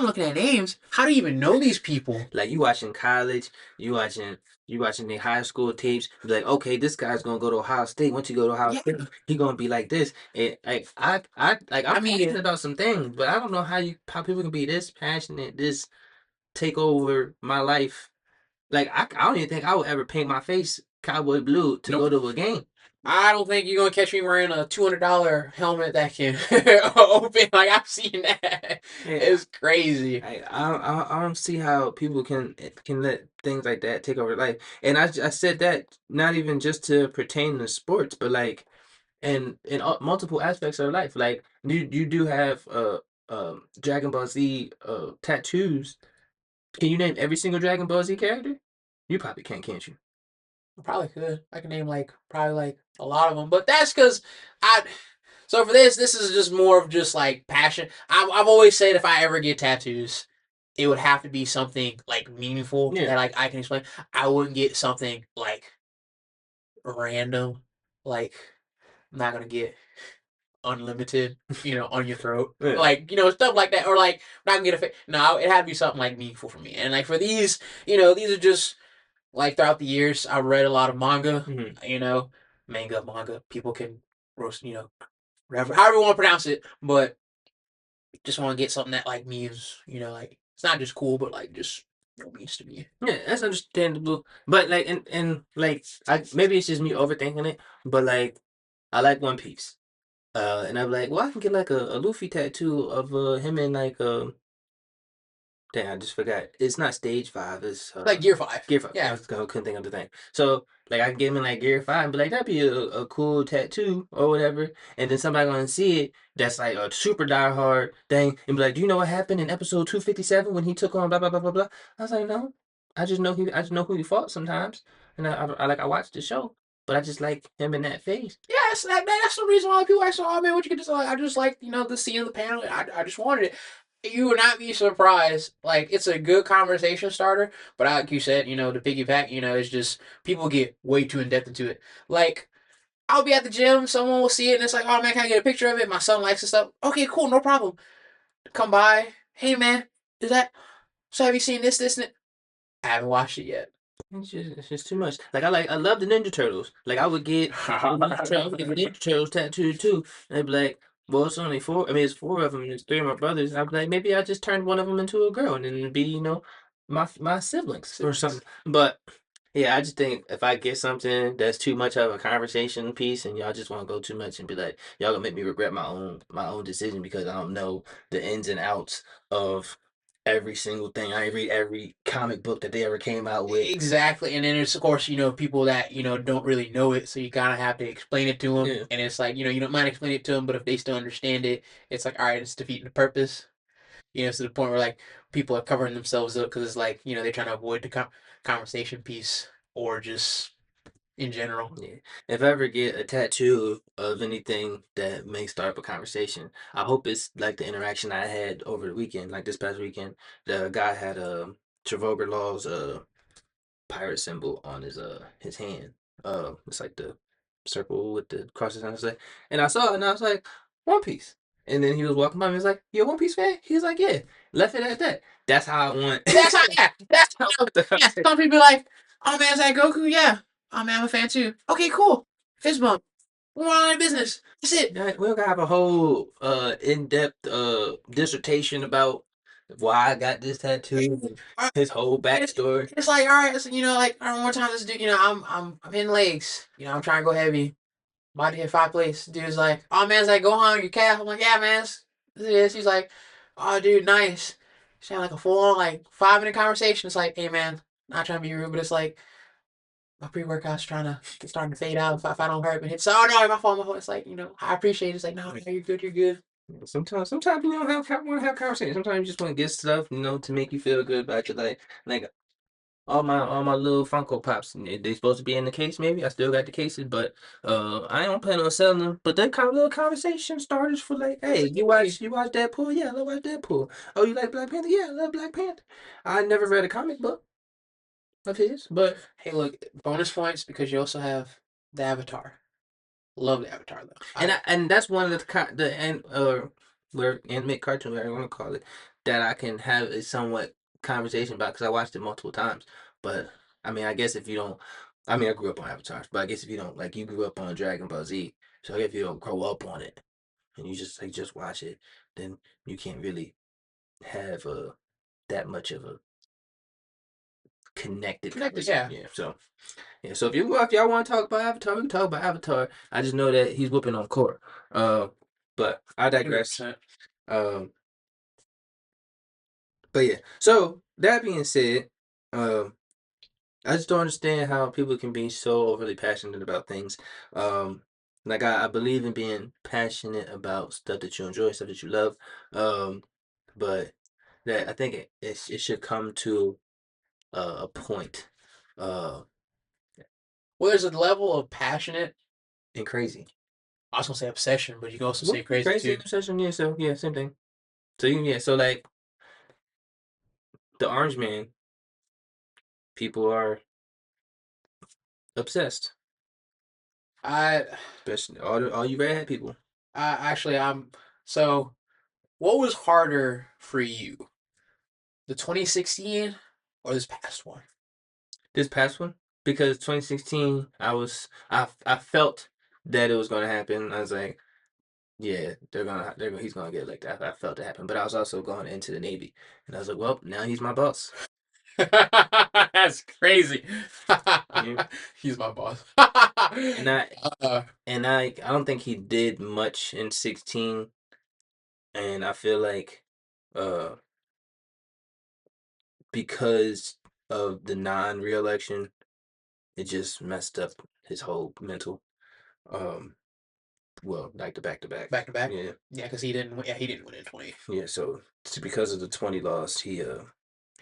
D: looking at names. How do you even know these people?
A: Like you watching college, you watching the high school tapes. Be like, okay, this guy's gonna go to Ohio State. Once you go to Ohio
D: Yeah.
A: State, he gonna be like this. And I'm
D: I mean,
A: passionate about some things, but I don't know how people can be this passionate, this take over my life. Like I don't even think I would ever paint my face cowboy blue to go
D: nope.
A: to a game.
D: I don't think you're gonna catch me wearing a $200 helmet that can open. Like I've seen that.
A: Yeah,
D: It's crazy.
A: I don't see how people can let things like that take over life. And I said that not even just to pertain to sports, but like in multiple aspects of life. Like you do have Dragon Ball Z tattoos. Can you name every single Dragon Ball Z character? You probably can't you?
D: I probably could. I can name like probably like a lot of them, but that's because I. So for this is just more of just like passion. I've always said if I ever get tattoos, it would have to be something like meaningful
A: Yeah.
D: that like I can explain. I wouldn't get something like random, like I'm not gonna get unlimited, on your throat,
A: Yeah.
D: like stuff like that, or like I'm not gonna get a no. It had to be something like meaningful for me, and like for these, these are just like throughout the years, I read a lot of manga.
A: Mhm.
D: Manga. People can roast, whatever, however you want to pronounce it, but just want to get something that like means, like it's not just cool, but like just means to me.
A: Yeah, that's understandable. But like and like I maybe it's just me overthinking it, but like I like One Piece. And I'm like, well, I can get like a Luffy tattoo of him in like dang, I just forgot. It's not stage five. It's
D: Like Gear 5.
A: gear five. I
D: Yeah.
A: was couldn't think of the thing. So like I can get him in like gear five, and be like that'd be a cool tattoo or whatever. And then somebody gonna see it that's like a super diehard thing and be like, do you know what happened in episode 257 when he took on blah blah blah blah blah? I was like, no, I just know who he fought sometimes, and I watched the show, but I just like him in that phase.
D: Yeah, that's the reason why people ask, oh man, what you get this? Like, I just like, the scene of the panel. I just wanted it. You would not be surprised. Like, it's a good conversation starter, but like you said, the piggyback, it's just people get way too in depth into it. Like, I'll be at the gym, someone will see it, and it's like, oh man, can I get a picture of it? My son likes it stuff. Okay, cool, no problem. Come by. Hey man, is that? So have you seen this, and it? I haven't watched it yet.
A: It's just too much. Like I love the Ninja Turtles. Like I would get the Ninja Turtles tattooed too. And I'd be like, well, it's only four. I mean, it's four of them, and it's three of my brothers. I'd be like, maybe I just turned one of them into a girl, and then it'd be my siblings or something. But yeah, I just think if I get something that's too much of a conversation piece, and y'all just want to go too much and be like, y'all gonna make me regret my own decision because I don't know the ins and outs of every single thing. I ain't read every comic book that they ever came out with.
D: Exactly, and then there's of course people that don't really know it, so you kind of have to explain it to them,
A: Yeah.
D: and it's like you don't mind explaining it to them, but if they still understand it, it's like all right, it's defeating the purpose. To the point where like people are covering themselves up because it's like they're trying to avoid the conversation piece or just in general.
A: Yeah. If I ever get a tattoo of anything that may start up a conversation, I hope it's like the interaction I had over the weekend, like this past weekend. The guy had Trafalgar Law's pirate symbol on his hand. It's like the circle with the crosses on it. And I saw it and I was like, One Piece. And then he was walking by me. He was like, "You a One Piece fan?" He was like, "Yeah." Left it at that. That's how I want.
D: That's how, yeah, that's
A: I want the
D: yeah.
A: conversation.
D: Some people be like, oh man, is that Goku? Yeah. Oh man, I'm a fan too. Okay, cool. Fist bump. We're on our business. That's it.
A: Yeah, we don't have a whole in-depth dissertation about why I got this tattoo,
D: Uh,
A: his whole
D: It's,
A: backstory.
D: it's like all right, so, like all right, one time this dude, I'm in legs. I'm trying to go heavy. About to hit 5 plates. Dude's like, oh man, it's like go on your calf. I'm like, yeah, man, this is. He's like, oh dude, nice. She's having like a full on like 5 minute conversation. It's like, hey man,
B: not trying to be rude, but it's like my pre-workout's starting to fade out if I don't hurry up and hit. So, oh no, my fault. It's like, I appreciate it. It's like, no, you're good, you're good.
A: Sometimes you don't want to have conversations. Sometimes you just want to get stuff, to make you feel good about your life. Like all my little Funko Pops, they supposed to be in the case. Maybe I still got the cases, but I don't plan on selling them. But that kind of little conversation starters for like, hey, you watch Deadpool? Yeah, I love watch Deadpool. Oh, you like Black Panther? Yeah, I love Black Panther. I never read a comic book of his, but
B: Hey, look, bonus points because you also have the Avatar. Love the Avatar though.
A: and that's one of the and where animated cartoon, whatever you want to call it, that I can have a somewhat conversation about because I watched it multiple times. But I mean, I guess if you don't, I mean, I grew up on Avatars, but I guess if you don't, like, you grew up on Dragon Ball Z, so if you don't grow up on it and you just watch it, then you can't really have that much of a connected conversation.
B: yeah.
A: So yeah, so if y'all want to talk about Avatar, we can talk about Avatar. I just know that he's whooping on Korra. But I digress.
B: 100%.
A: Um, but yeah. So that being said, um, I just don't understand how people can be so overly passionate about things. Like I believe in being passionate about stuff that you enjoy, stuff that you love. Um, but that I think it should come to a point, uh,
B: Well, there's a level of passionate.
A: and crazy.
B: I was gonna say obsession, but you can also
A: Well,
B: say crazy
A: crazy
B: too.
A: obsession, yeah. So yeah, same thing. So so like the Orange Man, people are obsessed,
B: I,
A: especially all you redhead people.
B: I'm so. What was harder for you, the 2016 or this past one?
A: This past one, because 2016, I felt that it was gonna happen. I was like, yeah, he's gonna get elected. I felt it happen, but I was also going into the Navy, and I was like, well, now he's my boss.
B: That's crazy.
A: Yeah.
B: He's my boss.
A: And I
B: uh,
A: and I don't think he did much in 16, and I feel like uh because of the non-reelection, it just messed up his whole mental. Um, well, like the back to back.
B: back to back.
A: Yeah,
B: Yeah, because he didn't. Yeah, he didn't win in 20.
A: yeah. So because of the 20 loss, he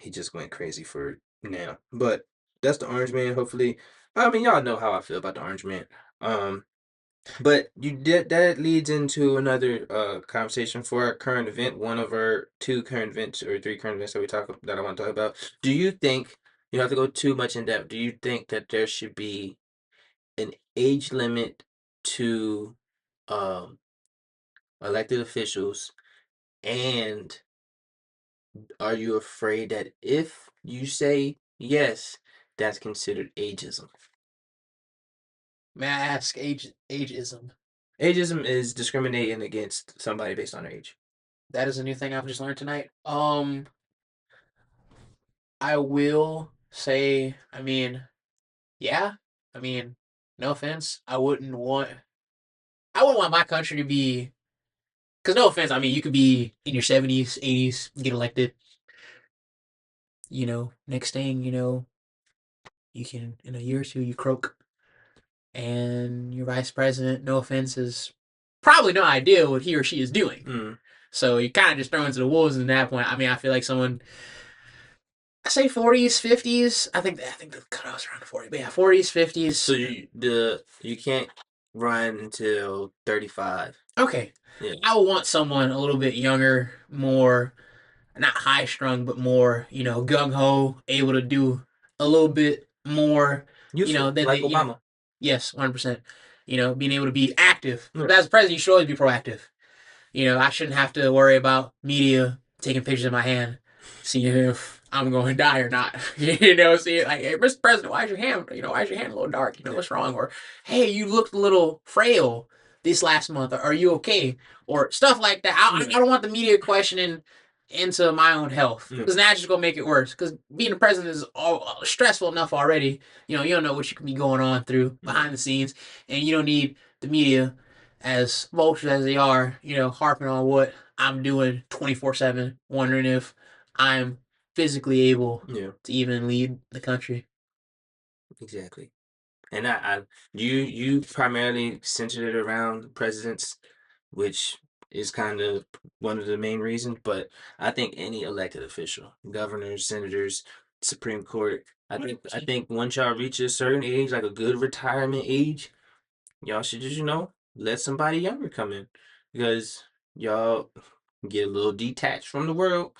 A: just went crazy for it now. But that's the Orange Man. Hopefully, I mean, y'all know how I feel about the Orange Man. Um, but that leads into another conversation for our current event. One of our two current events or three current events that I want to talk about. Do you think you don't have to go too much in depth? Do you think that there should be an age limit to um elected officials, and are you afraid that if you say yes, that's considered ageism?
B: May I ask ageism?
A: Ageism is discriminating against somebody based on their age.
B: That is a new thing I've just learned tonight. I will say, I mean, yeah. I mean, no offense. I wouldn't want my country to be, because no offense, I mean, you could be in your 70s, 80s, get elected. Next thing, you can, in a year or two, you croak. And your vice president, no offense, is probably no idea what he or she is doing.
A: Mm.
B: So you kind of just throw into the wolves at that point. I mean, I feel like someone, I say 40s, 50s. I think the cutoff's around 40. But yeah, 40s, 50s.
A: So you can't run until 35.
B: Okay.
A: Yeah.
B: I would want someone a little bit younger, more not high strung, but more, gung ho, able to do a little bit more,
A: Useful,
B: than
A: like
B: they,
A: Obama.
B: yes, 100%. Being able to be active.
A: Yeah.
B: As a president, you should always be proactive. I shouldn't have to worry about media taking pictures of my hand, seeing if I'm going to die or not. See, like, hey, Mr. President, why is your hand, why is your hand a little dark? What's wrong? Or, hey, you looked a little frail this last month. Are you okay? Or stuff like that. I don't want the media questioning into my own health, because that's just gonna make it worse. Because being a president is all stressful enough already. You don't know what you can be going on through behind the scenes, and you don't need the media, as vultures as they are, harping on what I'm doing 24/7, wondering if I'm
D: physically able
A: Yeah,
D: to even lead the country.
A: exactly. And you primarily centered it around presidents, which is kind of one of the main reasons. But I think any elected official, governors, senators, Supreme Court, I think once y'all reach a certain age, like a good retirement age, y'all should just, let somebody younger come in because y'all get a little detached from the world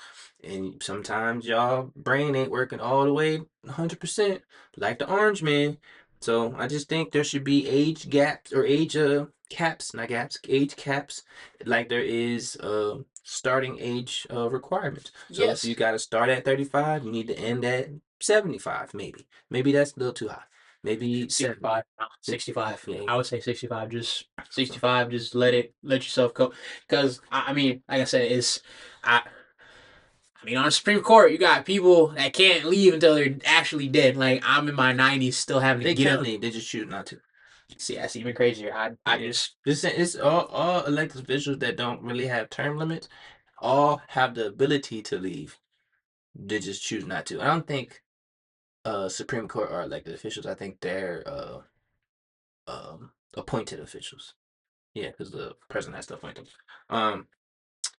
A: and sometimes y'all brain ain't working all the way 100% like the orange man. So I just think there should be age gaps or age caps, not gaps, age caps like there is starting age requirements. So if
D: Yes,
A: you got to start at 35, you need to end at 75 maybe. Maybe that's a little too high. Maybe 70.
D: 65. No, 65.
A: Yeah.
D: I would say 65. Just
A: So
D: 65. Just let yourself go. Because I mean, like I said, I I mean, on the Supreme Court, you got people that can't leave until they're actually dead. Like I'm in my 90s, still having to
A: they
D: get
A: can
D: up.
A: leave, they just choose not to.
D: See, that's even crazier. I
A: Yeah.
D: just
A: It's all elected officials that don't really have term limits all have the ability to leave. They just choose not to. I don't think Supreme Court are elected officials. I think they're appointed officials. Yeah, because the president has to appoint them.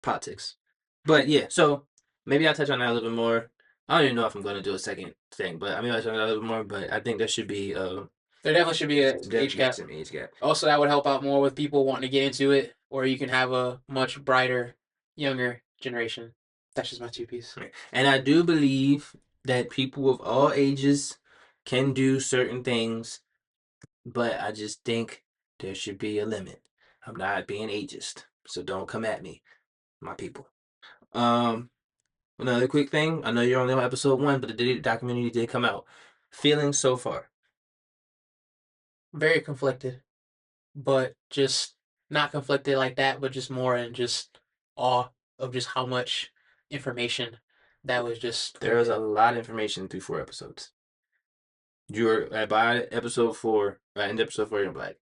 A: Politics. But yeah, so maybe I'll touch on that a little bit more. I don't even know if I'm gonna do a second thing, but I mean I'll touch on that a little bit more. But I think there should be
D: there definitely should be a age
A: definitely
D: cap.
A: some age gap.
D: Also, that would help out more with people wanting to get into it, or you can have a much brighter, younger generation. That's just my two piece.
A: Right. And I do believe that people of all ages can do certain things, but I just think there should be a limit. I'm not being ageist, so don't come at me, my people. Um, Another quick thing. I know you're only on episode 1, but the documentary did come out. Feelings so far.
D: Very conflicted, but just not conflicted like that, but just more in just awe of just how much information that was just
A: There
D: put
A: was
D: in.
A: a lot of information through 4 episodes. You were by episode 4, right? In episode 4, you're like,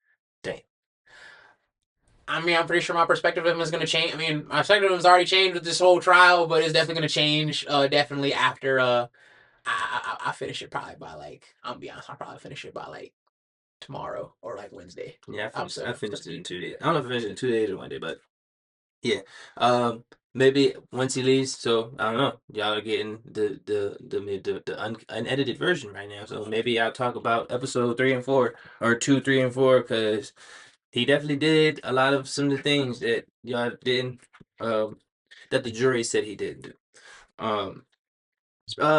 A: dang.
D: I mean, I'm pretty sure my perspective of him is going to change. I mean, my perspective of him has already changed with this whole trial, but it's definitely going to change. Definitely after I finish it probably by like I'm gonna be honest, I'll probably finish it by like tomorrow or like Wednesday.
A: Yeah, I
D: So
A: finished it in 2 days. I don't know if I finished it in 2 days or 1 day, but yeah. Maybe once he leaves, so I don't know. Y'all are getting the unedited version right now. So maybe I'll talk about episode 3 and 4 or 2, 3, and 4 because he definitely did a lot of some of the things that y'all didn't that the jury said he didn't do. Um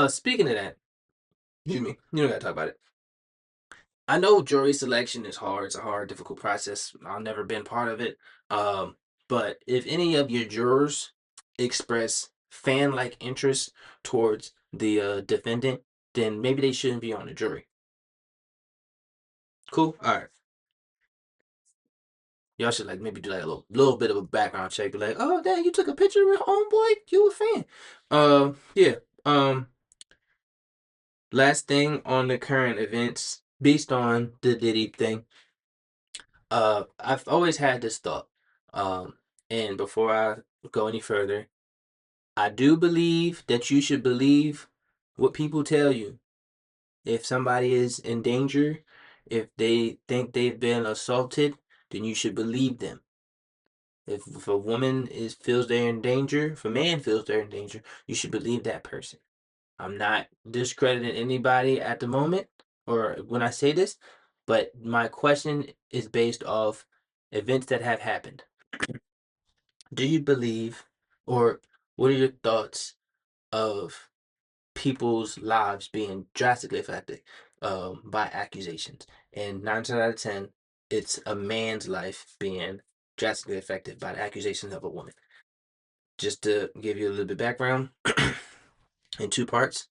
A: Speaking of that, excuse me, you don't gotta talk about it. I know jury selection is hard. It's a hard, difficult process. I've never been part of it. Um, but if any of your jurors express fan-like interest towards the defendant, then maybe they shouldn't be on the jury. Cool. All right. Y'all should like maybe do like a little bit of a background check. Be like, oh, dang, you took a picture with homeboy. You a fan? Yeah. Last thing on the current events, based on the Diddy thing. I've always had this thought. Um, and before I go any further, I do believe that you should believe what people tell you. If somebody is in danger, if they think they've been assaulted, then you should believe them. If a woman feels they're in danger, if a man feels they're in danger, you should believe that person. I'm not discrediting anybody at the moment or when I say this, but my question is based off events that have happened. Do you believe, or what are your thoughts of people's lives being drastically affected by accusations? And 9 times out of 10, it's a man's life being drastically affected by the accusations of a woman. Just to give you a little bit of background, in 2 parts,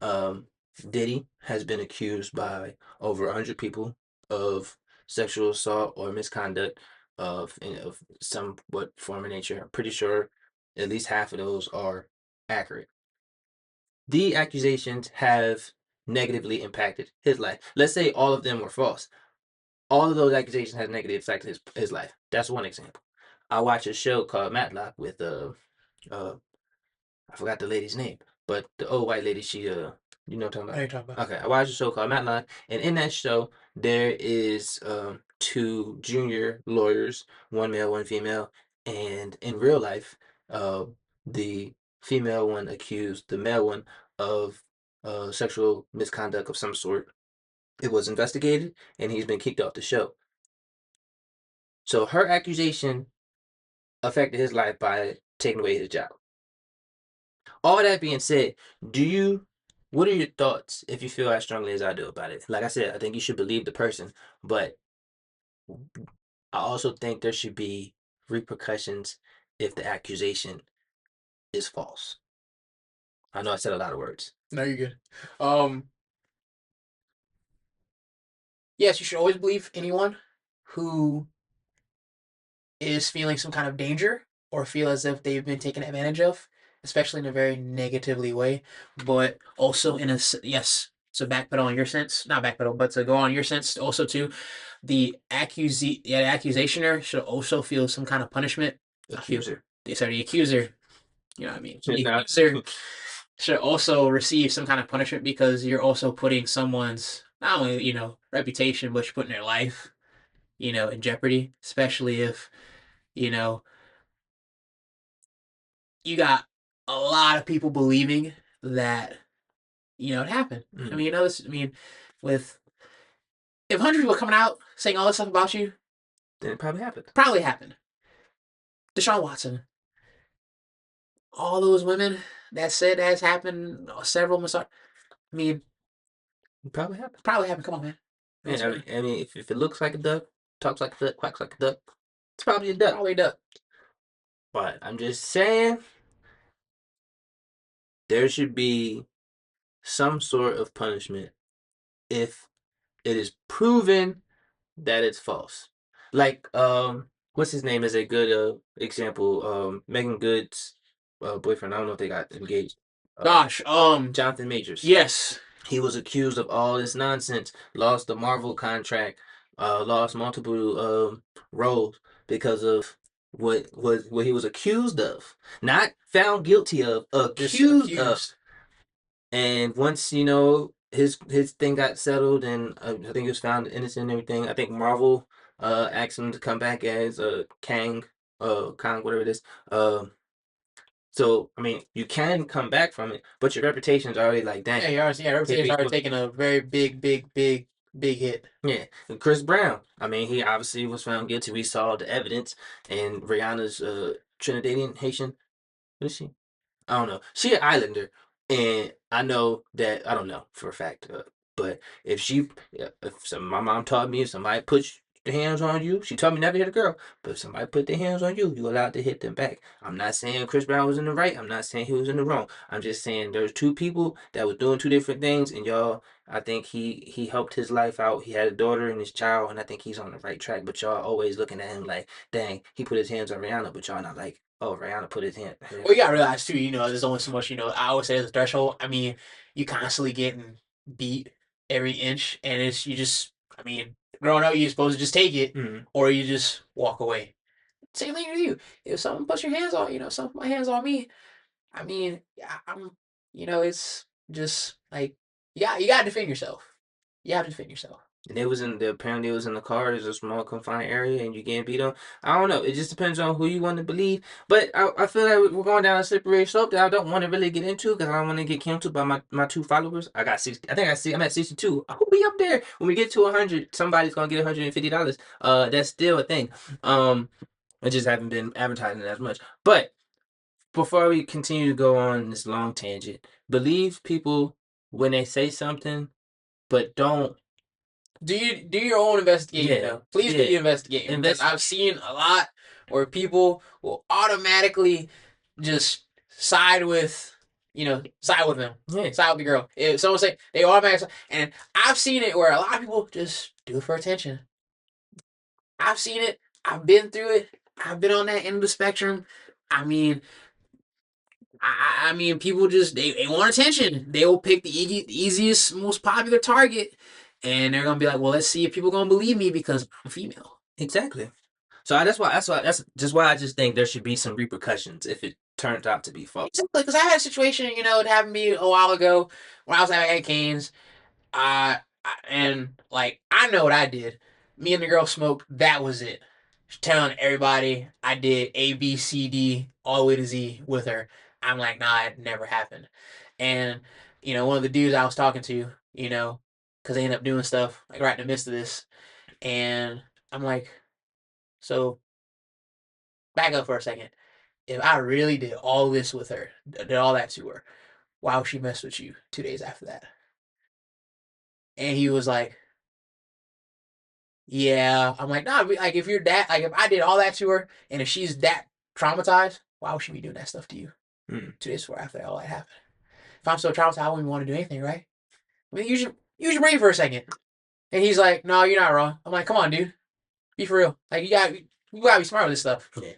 A: um, Diddy has been accused by over 100 people of sexual assault or misconduct of somewhat form of nature. I'm pretty sure at least half of those are accurate. The accusations have negatively impacted his life. Let's say all of them were false. All of those accusations have negatively affected his life. That's one example. I watch a show called Matlock with I forgot the lady's name. but the old white lady, she you know what I'm
B: What
A: talking
B: are you talking about?
A: about? Okay, I watched a show called Matlock, and in that show there is two junior lawyers, one male, one female, and in real life, the female one accused the male one of sexual misconduct of some sort. It was investigated, and he's been kicked off the show. So her accusation affected his life by taking away his job. All that being said, what are your thoughts if you feel as strongly as I do about it? Like I said, I think you should believe the person, but I also think there should be repercussions if the accusation is false. I know I said a lot of words.
B: No, you're good. Yes, you should always believe anyone who is feeling some kind of danger or feel as if they've been taken advantage of, especially in a very negatively way, but also yes, to backpedal on your sense, not backpedal, but to go on your sense also too, the accusationer should also feel some kind of punishment.
A: Accuser.
B: Sorry, the accuser, you know what I mean? The
A: Nah.
B: accuser should also receive some kind of punishment because you're also putting someone's not only, reputation, but you're putting their life, in jeopardy, especially if, you know, you got a lot of people believing that, it happened. I mean, with if 100 people coming out saying all this stuff about you,
A: Then it probably happened.
B: probably happened. Deshaun Watson, all those women that said that's happened, several massage. I mean,
A: It probably happened.
B: probably happened. Come on, man.
A: Yeah, I mean, if it looks like a duck, talks like a duck, quacks like a duck, it's probably a duck.
B: Probably a duck.
A: But I'm just saying, there should be some sort of punishment if it is proven that it's false. Like, what's his name is a good example. Megan Good's boyfriend. I don't know if they got engaged.
B: Gosh,
A: Jonathan Majors.
B: yes.
A: He was accused of all this nonsense. Lost the Marvel contract. Lost multiple roles because of what he was accused of, not found guilty of, accused of. And once his thing got settled, and I think he was found innocent and everything. I think Marvel asked him to come back as Kang, whatever it is. So I mean, you can come back from it, but your reputation's already like, dang.
B: Yeah, reputation's already taking a very big hit.
A: Yeah, and Chris Brown. I mean, he obviously was found guilty. We saw the evidence, and Rihanna's Trinidadian Haitian. What is she? I don't know. She an islander, and I know that I don't know for a fact. But my mom taught me if somebody puts their hands on you, she told me never hit a girl. But if somebody put their hands on you, you allowed to hit them back. I'm not saying Chris Brown was in the right. I'm not saying he was in the wrong. I'm just saying there's two people that was doing two different things, and y'all. I think he helped his life out. He had a daughter and his child, and I think he's on the right track. But y'all always looking at him like, dang, he put his hands on Rihanna, but y'all not like, oh, Rihanna put his hand.
B: Well, you gotta realize too, there's only so much, I always say there's a threshold. I mean, you constantly getting beat every inch, and I mean, growing up, you're supposed to just take it, or you just walk away. Same thing with you. If someone puts your hands on, someone put my hands on me, I mean, it's just like, you gotta defend yourself. You have to defend yourself.
A: And apparently it was in the car. There's a small confined area, and you getting beat on. I don't know. It just depends on who you want to believe. But I feel like we're going down a slippery slope that I don't want to really get into because I don't want to get canceled by my two followers. I got 60. I think I'm at 62. I will be up there when we get to 100. Somebody's gonna get $150. That's still a thing. I just haven't been advertising it as much. But before we continue to go on this long tangent, believe people when they say something, but don't.
B: Do your own investigating though. Please do your investigating. I've seen a lot where people will automatically just side with them. Side with the girl. If someone say they automatically, and I've seen it where a lot of people just do it for attention. I've seen it. I've been through it. I've been on that end of the spectrum. I mean, people just they want attention. They will pick the easiest, most popular target, and they're gonna be like, "Well, let's see if people gonna believe me because I'm female."
A: Exactly. So that's just why I just think there should be some repercussions if it turned out to be false.
B: Exactly, because I had a situation, it happened to me a while ago when I was at Canes. And like I know what I did. Me and the girl smoked. That was it. Telling everybody I did A, B, C, D all the way to Z with her. I'm like, nah, it never happened. And one of the dudes I was talking to, because they end up doing stuff like right in the midst of this, and I'm like, so back up for a second. If I really did all this with her, did all that to her, why would she mess with you 2 days after that? And he was like, yeah. I'm like, nah, like if you're that, like if I did all that to her, and if she's that traumatized, why would she be doing that stuff to you 2 days before after all that happened? If I'm so traumatized, I wouldn't want to do anything, right? I mean, use your brain for a second. And he's like, no, you're not wrong. I'm like, come on, dude, be for real. Like you gotta be smart with this stuff.
A: Yeah.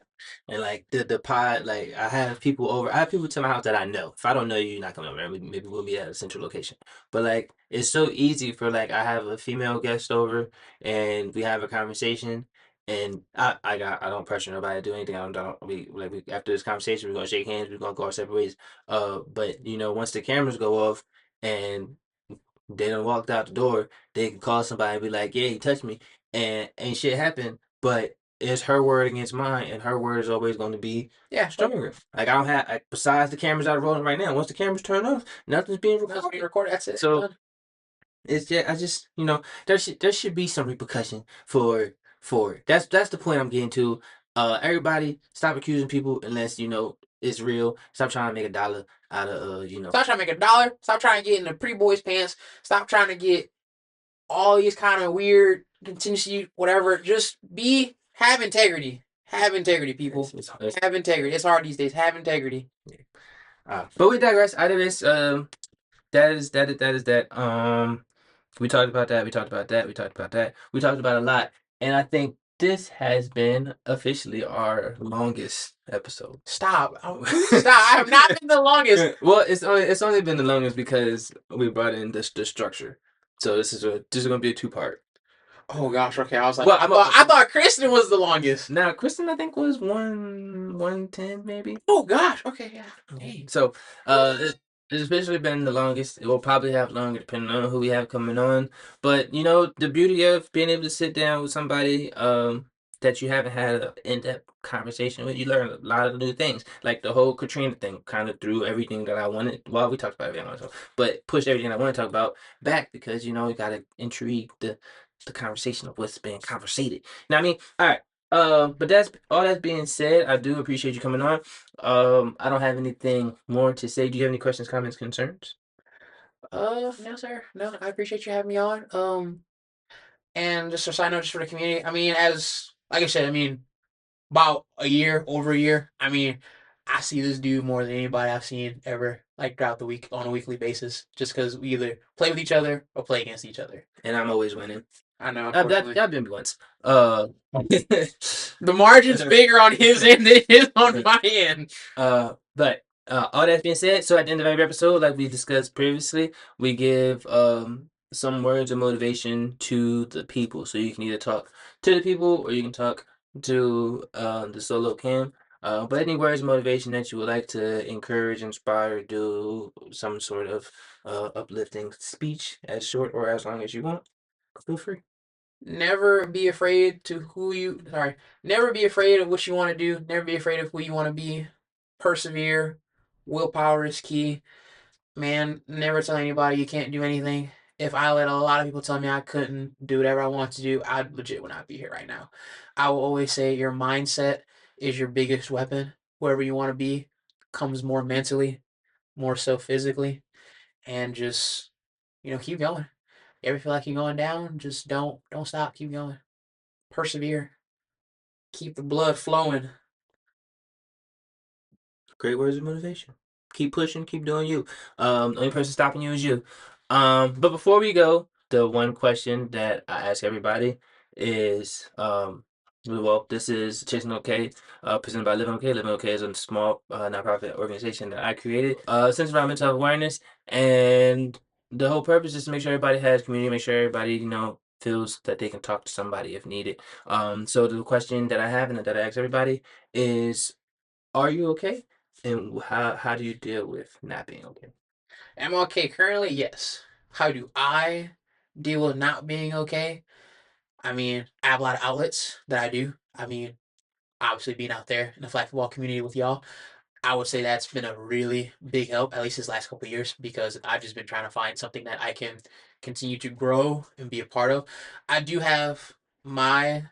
A: And like the pod, like I have people over. I have people to my house that I know. If I don't know you, you're not coming over. Maybe we'll be at a central location. But like it's so easy for like I have a female guest over and we have a conversation. And I don't pressure nobody to do anything. We after this conversation we're gonna shake hands. We're gonna go our separate ways. But once the cameras go off and they done walked out the door, they can call somebody and be like, "Yeah, he touched me," and ain't shit happened. But it's her word against mine, and her word is always going to be stronger. Like I don't have, like, besides the cameras that are rolling right now. Once the cameras turn off, nothing's being recorded.
B: That's it.
A: So it's just, I just, there should be some repercussion for it. That's the point I'm getting to. Everybody, stop accusing people unless it's real. Stop trying to make a dollar out of
B: Stop trying to make a dollar. Stop trying to get in the pretty boys' pants. Stop trying to get all these kind of weird contingency, whatever. Just have integrity. Have integrity, people. Have integrity. It's hard these days. Have integrity.
A: But we digress. Out of this, that is that. We talked about that. We talked about that. We talked about that. We talked about a lot, and I think this has been officially our longest episode.
B: Stop! Stop! I have not been the longest.
A: Well, it's only been the longest because we brought in the structure. So this is gonna be a 2-part.
B: Oh gosh, okay. I was like, well, I thought Kristen was the longest.
A: Now Kristen, I think, was 110 maybe.
B: Oh gosh, okay, yeah. Dang.
A: So it's officially been the longest. It will probably have longer depending on who we have coming on. But the beauty of being able to sit down with somebody that you haven't had an in-depth conversation with, you learn a lot of new things. Like the whole Katrina thing kind of threw everything that I wanted. Well, we talked about everything I wanted to talk, but pushed everything I want to talk about back because we gotta intrigue the conversation of what's being conversated. You know what I mean? All right. But that's all that being said, I do appreciate you coming on. I don't have anything more to say. Do you have any questions, comments, concerns?
B: No, sir. No, I appreciate you having me on. And just a side note, just for the community. I mean, like I said, I mean, about over a year. I mean, I see this dude more than anybody I've seen ever, like throughout the week on a weekly basis, just because we either play with each other or play against each other.
A: And I'm always winning.
B: I know.
A: I've been once.
B: The margin's bigger on his end than it is on my end.
A: But all that being said, so at the end of every episode, like we discussed previously, we give some words of motivation to the people. So you can either talk to the people or you can talk to the solo cam. But any words of motivation that you would like to encourage, inspire, do some sort of uplifting speech, as short or as long as you want, feel free.
B: Never be afraid never be afraid of what you want to do. Never be afraid of who you want to be. Persevere. Willpower is key. Man, never tell anybody you can't do anything. If I let a lot of people tell me I couldn't do whatever I want to do, I legit would not be here right now. I will always say your mindset is your biggest weapon. Whoever you want to be comes more mentally, more so physically, and just keep going. You ever feel like you're going down? Just don't stop. Keep going. Persevere. Keep the blood flowing.
A: Great words of motivation. Keep pushing, keep doing you. The only person stopping you is you. But before we go, the one question that I ask everybody is, well, this is Chasing OK, presented by LiveOK. LiveOK is a small nonprofit organization that I created, centered around mental health awareness, and the whole purpose is to make sure everybody has community, make sure everybody feels that they can talk to somebody if needed. So the question that I have and that I ask everybody is, are you okay? And how do you deal with not being okay?
B: Am I okay currently? Yes. How do I deal with not being okay? I mean, I have a lot of outlets that I do. I mean, obviously being out there in the flag football community with y'all, I would say that's been a really big help, at least this last couple of years, because I've just been trying to find something that I can continue to grow and be a part of. I do have my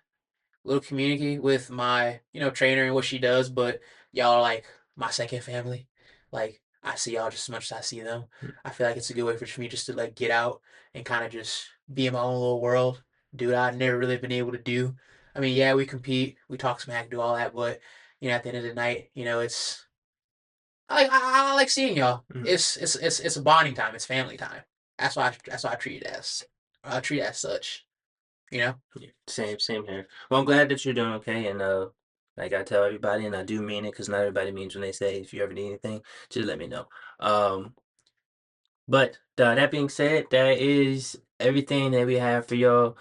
B: little community with my, trainer and what she does, but y'all are like my second family. Like I see y'all just as much as I see them. I feel like it's a good way for me just to like get out and kind of just be in my own little world, do what I've never really been able to do. I mean, yeah, we compete, we talk smack, do all that, but at the end of the night, it's I like seeing y'all.
A: Mm.
B: It's a bonding time. It's family time. That's why I treat it as. I treat it as such. You know.
A: Yeah, same here. Well, I'm glad that you're doing okay, and like I tell everybody, and I do mean it, because not everybody means when they say, if you ever need anything, just let me know. But that being said, that is everything that we have for y'all.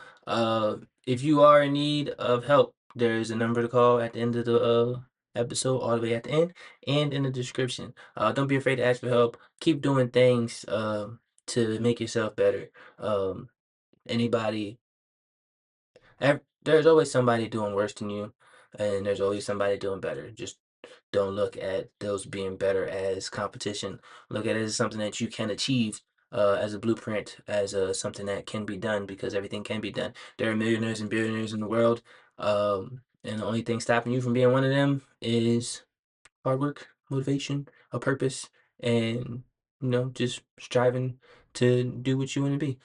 A: If you are in need of help, there is a number to call at the end of the episode, all the way at the end, and in the description. Don't be afraid to ask for help. Keep doing things to make yourself better. Anybody there's always somebody doing worse than you, and there's always somebody doing better. Just don't look at those being better as competition. Look at it as something that you can achieve, as a blueprint, as something that can be done, because everything can be done. There are millionaires and billionaires in the world, and the only thing stopping you from being one of them is hard work, motivation, a purpose, and just striving to do what you want to be.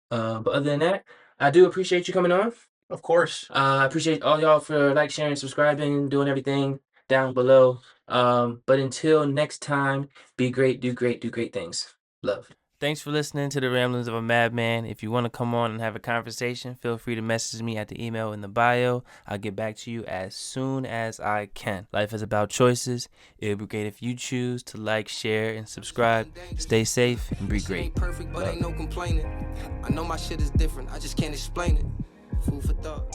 A: But other than that, I do appreciate you coming on.
B: Of course.
A: I appreciate all y'all for like, sharing, subscribing, doing everything down below. But until next time, be great, do great, do great things. Love.
C: Thanks for listening to the Ramblings of a Madman. If you want to come on and have a conversation, feel free to message me at the email in the bio. I'll get back to you as soon as I can. Life is about choices. It would be great if you choose to like, share, and subscribe. Stay safe and be great.
E: Perfect, but ain't no complaining. I know my shit is different, I just can't explain it. Food for thought.